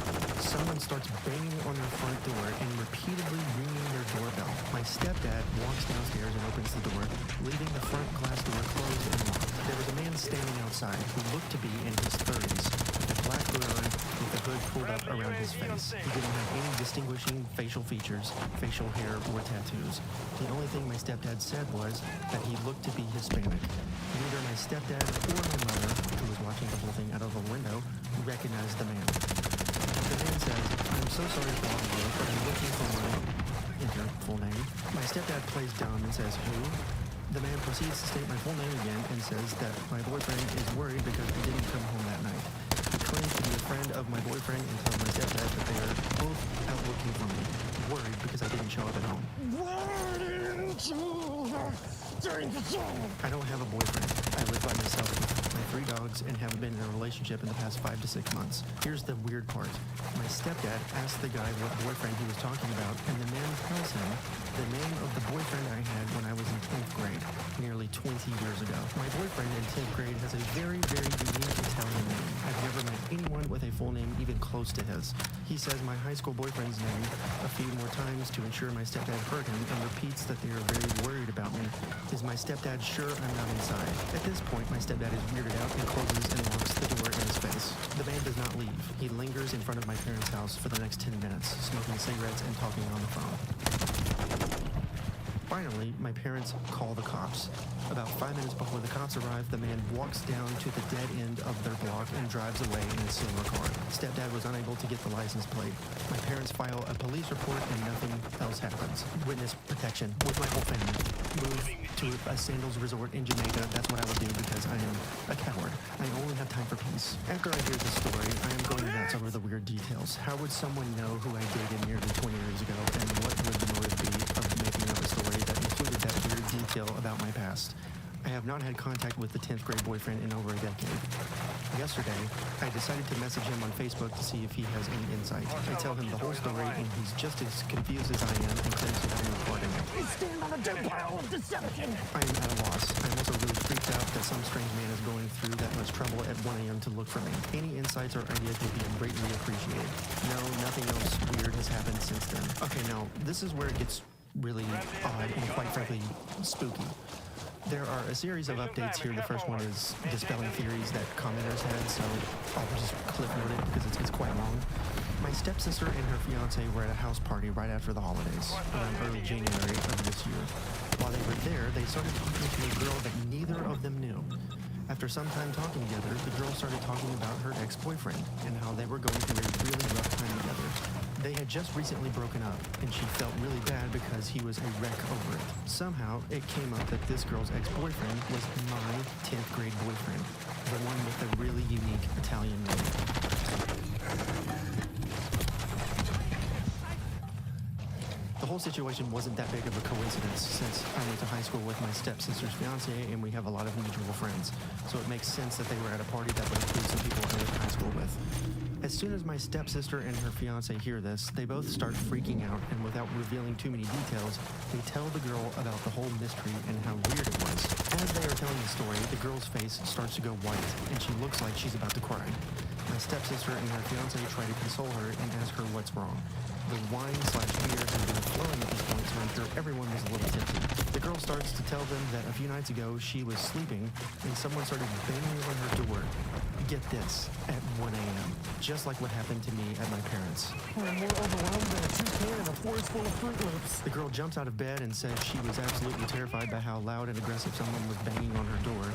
Speaker 9: someone starts banging on their front door and repeatedly ringing their doorbell. My stepdad walks downstairs and opens the door, leaving the front glass door closed and locked. There was a man standing outside who looked to be in his 30s, with a black hood on, with the hood pulled up around his face. He didn't have any distinguishing facial features, facial hair, or tattoos. The only thing my stepdad said was that he looked to be Hispanic. Neither my stepdad or my mother, who was watching the whole thing out of a window, recognized the man. The man says, "I'm so sorry to bother you, but I'm looking for my..." Enter full name. My stepdad plays dumb and says, "Who?" The man proceeds to state my full name again and says that my boyfriend is worried because he didn't come home that night. He claims to be a friend of my boyfriend and tells my stepdad that they are both out looking for me, worried because I didn't show up at home. I don't have a boyfriend. I live by myself with my 3 dogs and haven't been in a relationship in the past 5 to 6 months. Here's the weird part. My stepdad asked the guy what boyfriend he was talking about, and the man tells him the name of the boyfriend I had when I was in 10th grade, nearly 20 years ago. My boyfriend in 10th grade has a very, very unique Italian name. I've never met anyone with a full name even close to his. He says my high school boyfriend's name a few more times to ensure my stepdad heard him and repeats that they are very worried about me. Is my stepdad sure I'm not inside? At this point, my stepdad is weirded out and closes and locks the door in his face. The man does not leave. He lingers in front of my parents' house for the next 10 minutes, smoking cigarettes and talking on the phone. Finally, my parents call the cops. About 5 minutes before the cops arrive, the man walks down to the dead end of their block and drives away in a silver car. Stepdad was unable to get the license plate. My parents file a police report and nothing else happens. Witness protection with my whole family. Move to a sandals resort in Jamaica. That's what I would do because I am a coward. I only have time for peace. After I hear the story, I am going nuts over the weird details. How would someone know who I dated nearly 20 years ago, and what would the motive be of making up a story that included that weird detail about my past? I have not had contact with the 10th grade boyfriend in over a decade. Yesterday, I decided to message him on Facebook to see if he has any insight. I tell him the whole story, and he's just as confused as I am and claims to have been recording it.
Speaker 10: You stand on a dead pile of deception!
Speaker 9: I am at a loss. I'm also really freaked out that some strange man is going through that much trouble at 1 a.m. to look for me. Any insights or ideas would be greatly appreciated. No, nothing else weird has happened since then. Okay, now, this is where it gets really odd and quite frankly spooky. There are a series of updates here. The first one is dispelling theories that commenters had, so I'll just clip note it because it's quite long. My stepsister and her fiance were at a house party right after the holidays, around early January of this year. While they were there, they started talking to a girl that neither of them knew. After some time talking together, the girl started talking about her ex-boyfriend and how they were going through a really rough time together. They had just recently broken up, and she felt really bad because he was a wreck over it. Somehow, it came up that this girl's ex-boyfriend was my 10th grade boyfriend, the one with the really unique Italian name. The whole situation wasn't that big of a coincidence since I went to high school with my stepsister's fiance and we have a lot of mutual friends. So it makes sense that they were at a party that would include some people I went to high school with. As soon as my stepsister and her fiance hear this, they both start freaking out, and without revealing too many details, they tell the girl about the whole mystery and how weird it was. As they are telling the story, the girl's face starts to go white and she looks like she's about to cry. My stepsister and her fiance try to console her and ask her what's wrong. The wine/beer had been flowing at this point, so I'm sure everyone was a little tipsy. The girl starts to tell them that a few nights ago she was sleeping and someone started banging on her door. Get this, at 1 a.m., just like what happened to me at my parents'.
Speaker 10: I'm more overwhelmed than a toucan in a forest full of Fruit Loops.
Speaker 9: The girl jumps out of bed and says she was absolutely terrified by how loud and aggressive someone was banging on her door.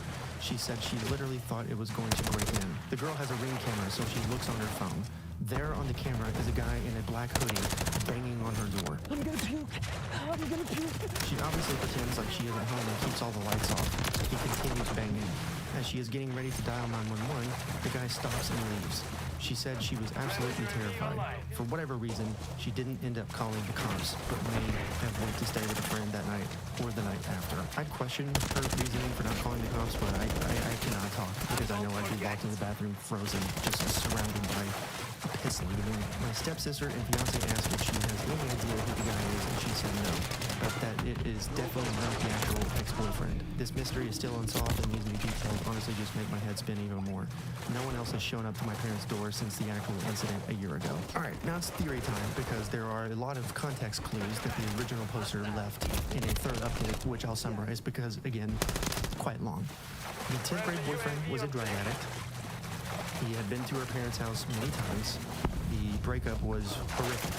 Speaker 9: She said she literally thought it was going to break in. The girl has a Ring camera, so she looks on her phone. There on the camera is a guy in a black hoodie banging on her door.
Speaker 10: I'm gonna puke. I'm gonna puke.
Speaker 9: She obviously pretends like she isn't home and keeps all the lights off. He continues banging. As she is getting ready to dial 911, the guy stops and leaves. She said she was absolutely terrified. For whatever reason, she didn't end up calling the cops, but may have went to stay with a friend that night or the night after. I'd question her reasoning for not calling the cops, but I cannot talk because I know I'd be locked in the bathroom frozen, just surrounded by piss leaving. My stepsister and fiance asked if she has any idea who the guy is, and she said no, but that it is definitely not the actual ex-boyfriend. This mystery is still unsolved, and these new details honestly just make my head spin even more. No one else has shown up to my parents' door since the actual incident a year ago. Alright, now it's theory time, because there are a lot of context clues that the original poster left in a third update, which I'll summarize because, again, it's quite long. The 10th grade boyfriend was a drug addict. He had been to her parents' house many times. The breakup was horrific.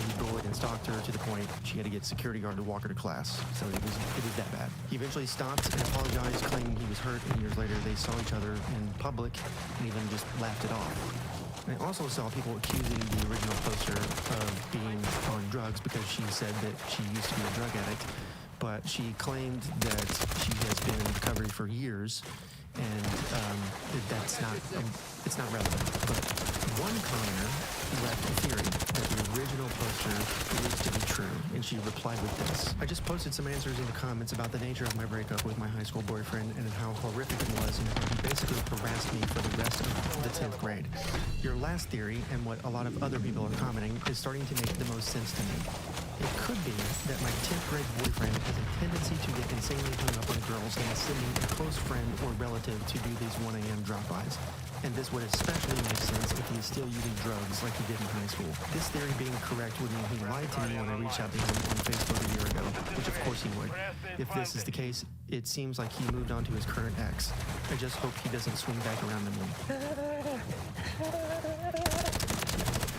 Speaker 9: He bullied and stalked her to the point she had to get security guard to walk her to class. So it was that bad. He eventually stopped and apologized, claiming he was hurt, and years later they saw each other in public and even just laughed it off. I also saw people accusing the original poster of being on drugs because she said that she used to be a drug addict, but she claimed that she has been in recovery for years, and that's not it's not relevant. But one commenter left a theory that the original poster believed to be true, and she replied with this. I just posted some answers in the comments about the nature of my breakup with my high school boyfriend and how horrific it was, and how he basically harassed me for the rest of the 10th grade. Your last theory, and what a lot of other people are commenting, is starting to make the most sense to me. It could be that my 10th grade boyfriend has a tendency to get insanely hung up on girls and is sending a close friend or relative to do these 1 a.m. drop-bys. And this would especially make sense if he is still using drugs like he did in high school. This theory being correct would mean he lied to me when I reached out to him on Facebook a year ago, which of course he would. If this is the case, it seems like he moved on to his current ex. I just hope he doesn't swing back around to me.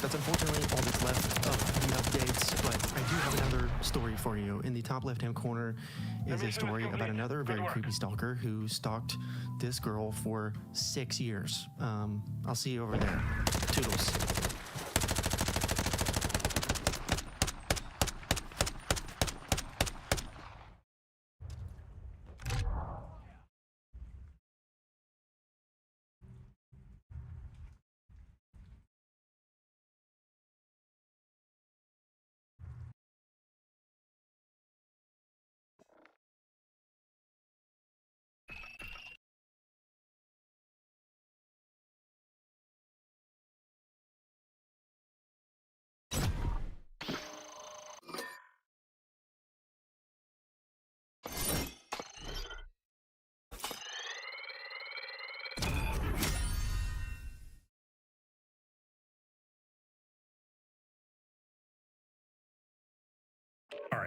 Speaker 9: That's unfortunately all that's left of the updates, but I do have another story for you. In the top left-hand corner is a story about another very creepy stalker who stalked this girl for 6 years. I'll see you over there. Toodles.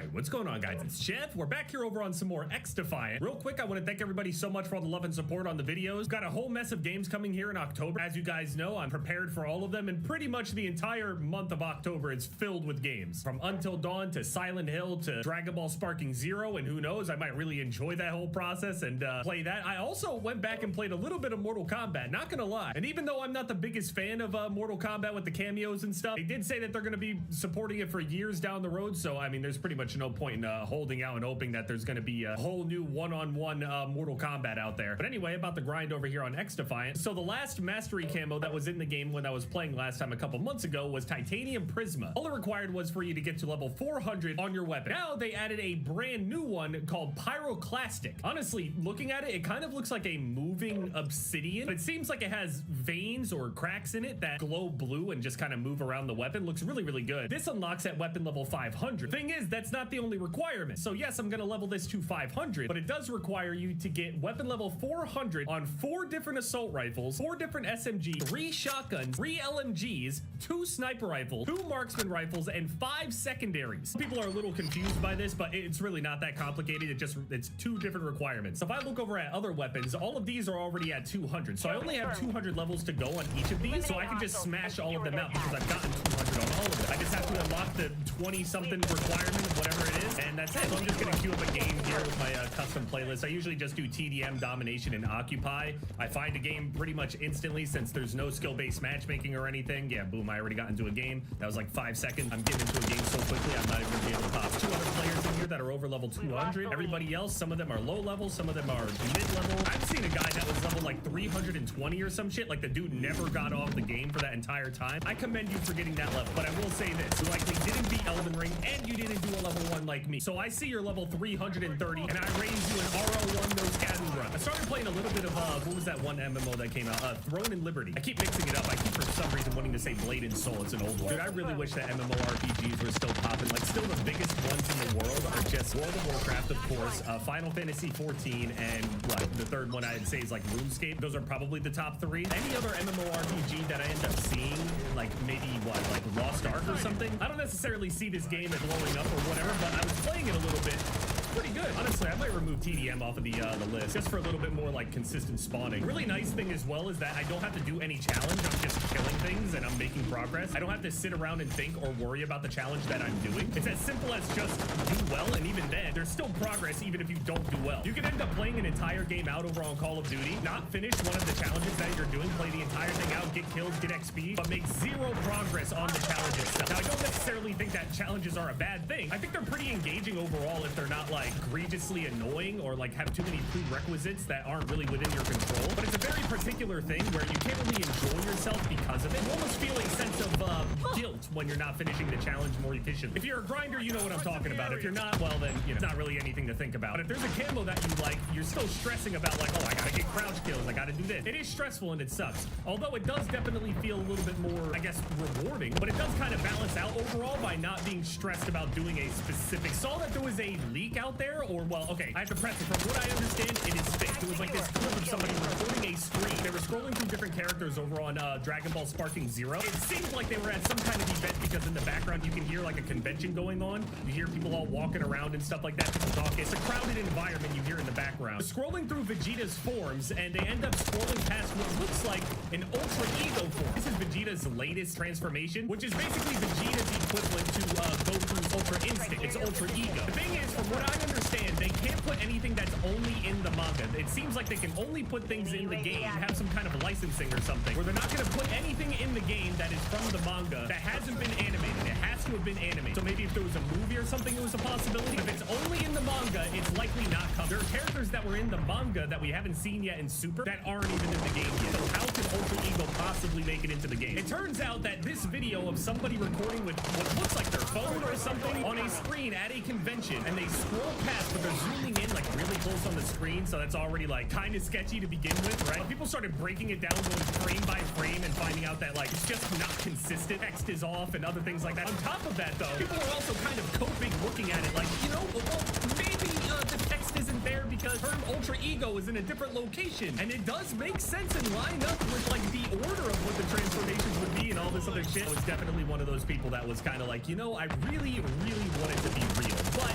Speaker 11: Alright, what's going on, guys? It's Jeff. We're back here over on some more X-Defiant. Real quick, I want to thank everybody so much for all the love and support on the videos. Got a whole mess of games coming here in October. As you guys know, I'm prepared for all of them, and pretty much the entire month of October is filled with games. From Until Dawn to Silent Hill to Dragon Ball Sparking Zero, and who knows, I might really enjoy that whole process and play that. I also went back and played a little bit of Mortal Kombat, not gonna lie. And even though I'm not the biggest fan of Mortal Kombat with the cameos and stuff, they did say that they're gonna be supporting it for years down the road, so I mean, there's pretty much no point in holding out and hoping that there's gonna be a whole new one-on-one Mortal Kombat out there. But anyway, about the grind over here on X-Defiant. So the last mastery camo that was in the game when I was playing last time a couple months ago was Titanium Prisma. All it required was for you to get to level 400 on your weapon. Now they added a brand new one called Pyroclastic. Honestly, looking at it, it kind of looks like a moving obsidian, but it seems like it has veins or cracks in it that glow blue and just kind of move around the weapon. Looks really, really good. This unlocks at weapon level 500. Thing is, that's not the only requirement. So yes, I'm gonna level this to 500, but it does require you to get weapon level 400 on 4 different assault rifles, 4 different SMGs, 3 shotguns, 3 LMGs, 2 sniper rifles, 2 marksman rifles, and 5 secondaries. People are a little confused by this, but it's really not that complicated. It's 2 different requirements. So if I look over at other weapons, all of these are already at 200. So I only have 200 levels to go on each of these, so I can just smash all of them out because I've gotten 200 on all of them. I just have to unlock the 20-something requirement, whatever it is, and that's it. So I'm just gonna queue up a game here with my custom playlist. I usually just do TDM, Domination, and Occupy. I find a game pretty much instantly since there's no skill-based matchmaking or anything. Yeah, boom, I already got into a game. That was like 5 seconds. I'm getting into a game so quickly, I'm not even gonna be able to pop. 2 other players in here that are over level 200. Everybody else, some of them are low level, some of them are mid-level. I've seen a guy that was level like 320 or some shit. Like the dude never got off the game for that entire time. I commend you for getting that level, but I will say this. You likely didn't beat Elden Ring, and you didn't do a level 1 like me. So I see you're level 330, and I raised you an RO1 no scatting run. I started playing a little bit of, what was that one MMO that came out? Throne and Liberty. I keep mixing it up. I keep for some reason wanting to say Blade and Soul. It's an old one. Dude, I really wish that MMORPGs were still popping. Like, still the biggest ones in the world are just World of Warcraft, of course, Final Fantasy 14, and what, the third one I'd say is like RuneScape. Those are probably the top 3. Any other MMORPG that I end up seeing, like maybe what, like Lost Ark or something? I don't necessarily see this game as blowing up or whatever, but I was playing it a little bit. Pretty good. Honestly, I might remove TDM off of the list just for a little bit more like consistent spawning. Really nice thing as well is that I don't have to do any challenge. I'm just killing things and I'm making progress. I don't have to sit around and think or worry about the challenge that I'm doing. It's as simple as just do well, and even then, there's still progress even if you don't do well. You can end up playing an entire game out over on Call of Duty, not finish one of the challenges that you're doing, play the entire thing out, get kills, get XP, but make 0 progress on the challenge itself. Now, I don't necessarily think that challenges are a bad thing. I think they're pretty engaging overall if they're not like egregiously annoying or like have too many prerequisites that aren't really within your control. But it's a very particular thing where you can't really enjoy yourself because of it. You almost feel a sense of guilt when you're not finishing the challenge more efficiently. If you're a grinder, you know what I'm talking about. If you're not, well then, you know, it's not really anything to think about. But if there's a camo that you like, you're still stressing about like, oh, I gotta get crouch kills, I gotta do this. It is stressful and it sucks. Although it does definitely feel a little bit more, I guess, rewarding, but it does kind of balance out overall by not being stressed about doing a specific. Saw that there was a leak out there, or well, okay, I have to press it. From what I understand, it is fake. It was like this clip of somebody recording a screen. They were scrolling through different characters over on Dragon Ball Sparking Zero. It seemed like they were at some kind of event because in the background you can hear like a convention going on. You hear people all walking around and stuff like that. People talking. It's a crowded environment you hear in the background. They're scrolling through Vegeta's forms, and they end up scrolling past what looks like an Ultra Ego form. This is Vegeta's latest transformation, which is basically Vegeta's equivalent to Goku's Ultra Instinct. It's Ultra Ego. The thing is, from what I understand, they can't put anything that's only in the manga. It seems like they can only put things in the game and have some kind of licensing or something, where they're not going to put anything in the game that is from the manga that hasn't been animated. It has to have been animated. So maybe if there was a movie or something, it was a possibility. If it's only in the manga, it's likely not coming. There are characters that were in the manga that we haven't seen yet in Super that aren't even in the game yet. So how could Ultra Ego possibly make it into the game? It turns out that this video of somebody recording with what looks like their phone or something on a screen at a convention, and they scroll past, but they're zooming in like really close on the screen, so that's already like kind of sketchy to begin with, right? But people started breaking it down, going frame by frame, and finding out that like it's just not consistent. Text is off and other things like that. On top of that, though, people are also kind of coping, looking at it like, you know, well, maybe the text isn't there because her Ultra Ego is in a different location, and it does make sense and line up with like the order of what the transformations would be and all this other shit. I was definitely one of those people that was kind of like, you know, I really want it to be real, but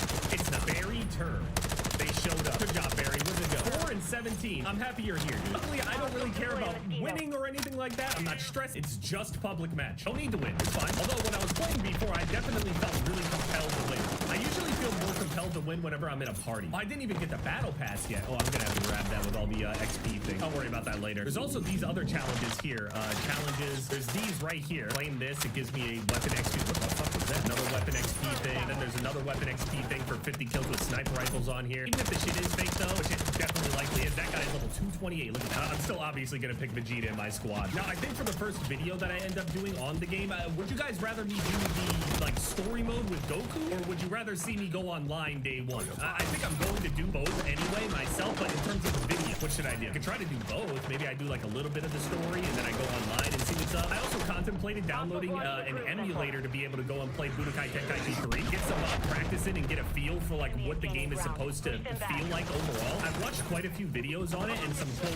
Speaker 11: 17. I'm happy you're here. Luckily, I don't really care about winning or anything like that. I'm not stressed. It's just public match. Don't need to win. It's fine. Although when I was playing before, I definitely felt really compelled to win. I usually feel more compelled to win whenever I'm in a party. Oh, I didn't even get the battle pass yet. Oh, I'm gonna have to grab that with all the XP thing. I'll worry about that later. There's also these other challenges here. Challenges. There's these right here. Claim this. It gives me a weapon XP. What the fuck was that? Another weapon XP thing. And then there's another weapon XP thing for 50 kills with sniper rifles on here. Even if the shit is fake though, which it definitely likely is, that guy's level 228. Look at that. I'm still obviously gonna pick Vegeta in my squad. Now, I think for the first video that I end up doing on the game, would you guys rather me do the like story mode with Goku, or would you rather see me go online day one? I think I'm going to do both anyway myself, but in terms of the video, what should I do? I could try to do both. Maybe I do like a little bit of the story and then I go online and see what's up. I also contemplated downloading an emulator to be able to go and play Budokai Tenkaichi 3, get some practice in and get a feel for like what the game is supposed to feel like overall. I've watched quite a few videos on it and some pro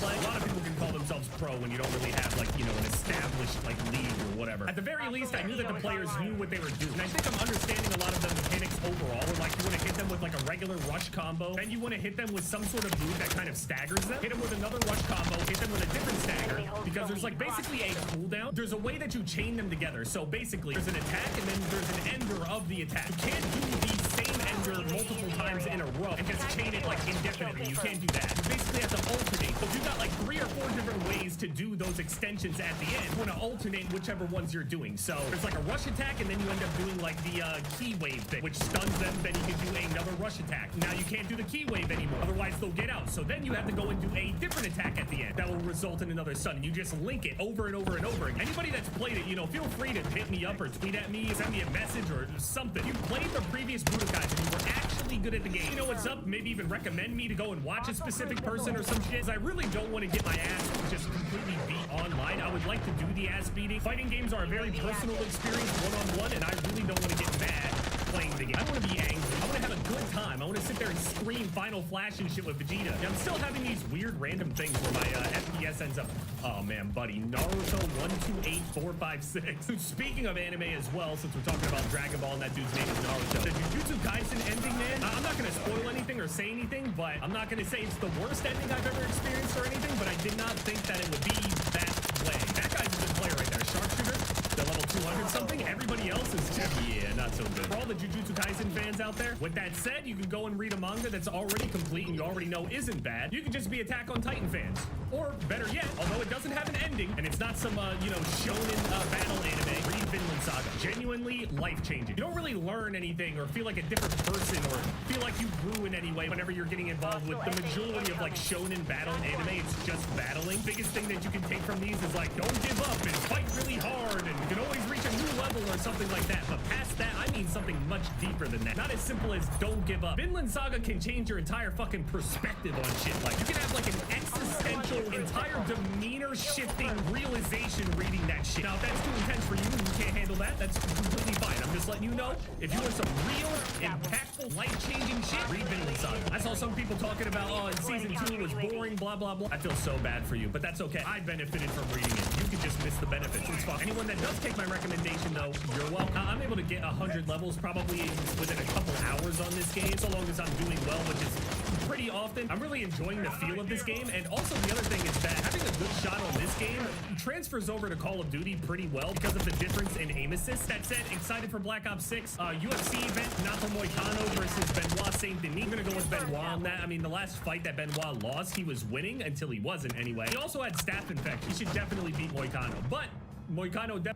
Speaker 11: play. A lot of people can call themselves pro when you don't really have like, you know, an established like league or whatever. At the very least, I knew that the players knew what they were doing. And I think I'm understanding a lot of the mechanics overall, where like you want to hit them with like a regular rush combo, then you want to hit them with some sort of move that kind of staggers them, hit them with another rush combo, hit them with a different stagger, because there's like basically a cooldown. There's a way that you chain them together. So basically, there's an attack and then there's an ender of the attack. You can't do the same ender multiple times in a row and just chain it like indefinitely. You can't do that. You basically have to alternate. So you got like 3 or 4 different ways to do those extensions at the end. You want to alternate whichever ones you're doing. So there's like a rush attack, and then you end up doing like the key wave thing, which stuns them. Then you can do another rush attack. Now you can't do the key wave anymore, otherwise they'll get out. So then you have to go and do a different attack at the end that will result in another stun. You just link it over and over and over again. Anybody that's played it, you know, feel free to hit me up or tweet at me, send me a message or something. If you played the previous Budokais and you were actually good at the game, you know what's up? Maybe even recommend me to go and watch a specific person or some shit. I really don't want to get my ass just completely beat online. I would like to do the ass beating. Fighting games are a very personal experience, one-on-one, and I really don't want to get mad playing the game. I don't want to be angry. I want to have a good time. I want to sit there and scream Final Flash and shit with Vegeta. And I'm still having these weird random things where my FPS ends up, oh man, buddy, Naruto 128456. Speaking of anime as well, since we're talking about Dragon Ball and that dude's name is Naruto, the Jujutsu Kaisen ending, man, I'm not going to spoil anything or say anything, but I'm not going to say it's the worst ending I've ever experienced or anything, but I did not think that it would be that way. That guy's a good player right there. Sharpshooter, the level 200 something. Everybody else is just, yeah, not so good. For all the Jujutsu Kaisen fans out there, with that said, you can go and read a manga that's already complete and you already know isn't bad. You can just be Attack on Titan fans. Or better yet, although it doesn't have an ending and it's not some, you know, shonen battle anime, read Vinland Saga. Genuinely life-changing. You don't really learn anything or feel like a different person or feel like you grew in any way whenever you're getting involved with the majority of like shonen battle anime. It's just battling. Biggest thing that you can take from these is like, don't give up and fight really hard and you can always reach a new level or something like that. But past that, I mean something much deeper than that. Not as simple as don't give up. Vinland Saga can change your entire fucking perspective on shit. Like, you can have like an existential, entire demeanor shifting realization reading that shit. Now, if that's too intense for you and you can't handle that, that's completely fine. I'm just letting you know, if you want some real, impactful, life-changing shit, read Vinland Saga. I saw some people talking about, oh, in season 2 it was boring, blah, blah, blah. I feel so bad for you, but that's okay. I benefited from reading it. You can just miss the benefits. It's fine. Anyone that does take my recommendation, though, you're welcome. I'm able to get 100 levels probably within a couple hours on this game, so long as I'm doing well, which is pretty often. I'm really enjoying the feel of this game, and also the other thing is that having a good shot on this game transfers over to Call of Duty pretty well because of the difference in aim assist. That said, excited for Black Ops 6. UFC event, Nato Moicano versus Benoit Saint Denis. I'm gonna go with Benoit on that. I mean, the last fight that Benoit lost, he was winning until he wasn't anyway. He also had staph infection. He should definitely beat Moicano, but Moicano definitely.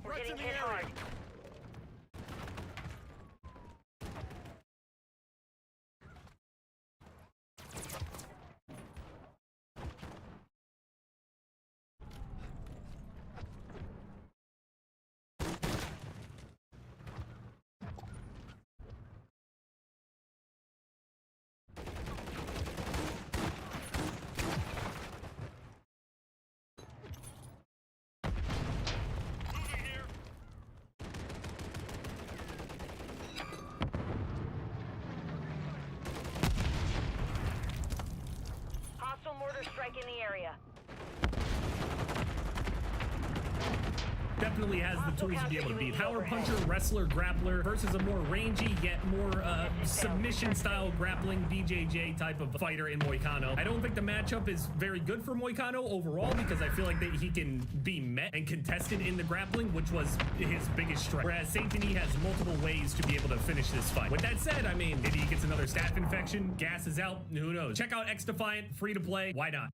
Speaker 12: We're getting hit hard. strike in the area.
Speaker 11: Definitely has the tools to be able to beat Power Puncher, Wrestler, Grappler versus a more rangy yet more submission style grappling BJJ type of fighter in Moicano. I don't think the matchup is very good for Moicano overall because I feel like that he can be met and contested in the grappling, which was his biggest strength. Whereas Saint Denis has multiple ways to be able to finish this fight. With that said, I mean, maybe he gets another staph infection, gas is out, who knows? Check out X Defiant, free to play, why not?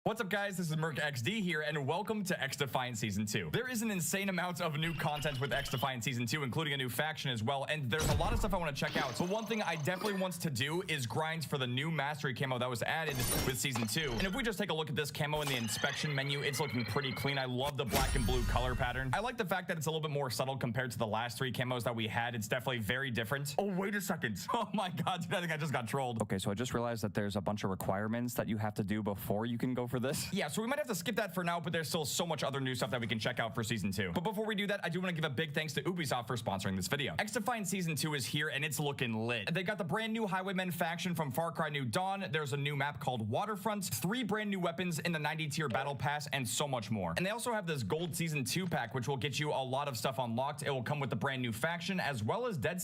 Speaker 13: What's up, guys? This is MWIII here, and welcome to X Defiant Season 2. There is an insane amount of new content with X Defiant Season 2, including a new faction as well, and there's a lot of stuff I want to check out. But one thing I definitely want to do is grind for the new Mastery camo that was added with Season 2. And if we just take a look at this camo in the inspection menu, it's looking pretty clean. I love the black and blue color pattern. I like the fact that it's a little bit more subtle compared to the last 3 camos that we had. It's definitely very different. Oh, wait a second. Oh my god, dude, I think I just got trolled.
Speaker 14: Okay, so I just realized that there's a bunch of requirements that you have to do before you can go for this.
Speaker 13: Yeah, so we might have to skip that for now, but there's still so much other new stuff that we can check out for Season 2. But before we do that, I do want to give a big thanks to Ubisoft for sponsoring this video. X Defiant Season 2 is here, and it's looking lit. They got the brand new Highwaymen faction from Far Cry New Dawn. There's a new map called Waterfront, 3 brand new weapons in the 90 tier battle pass, and so much more. And they also have this gold Season 2 pack, which will get you a lot of stuff unlocked. It will come with the brand new faction, as well as Dead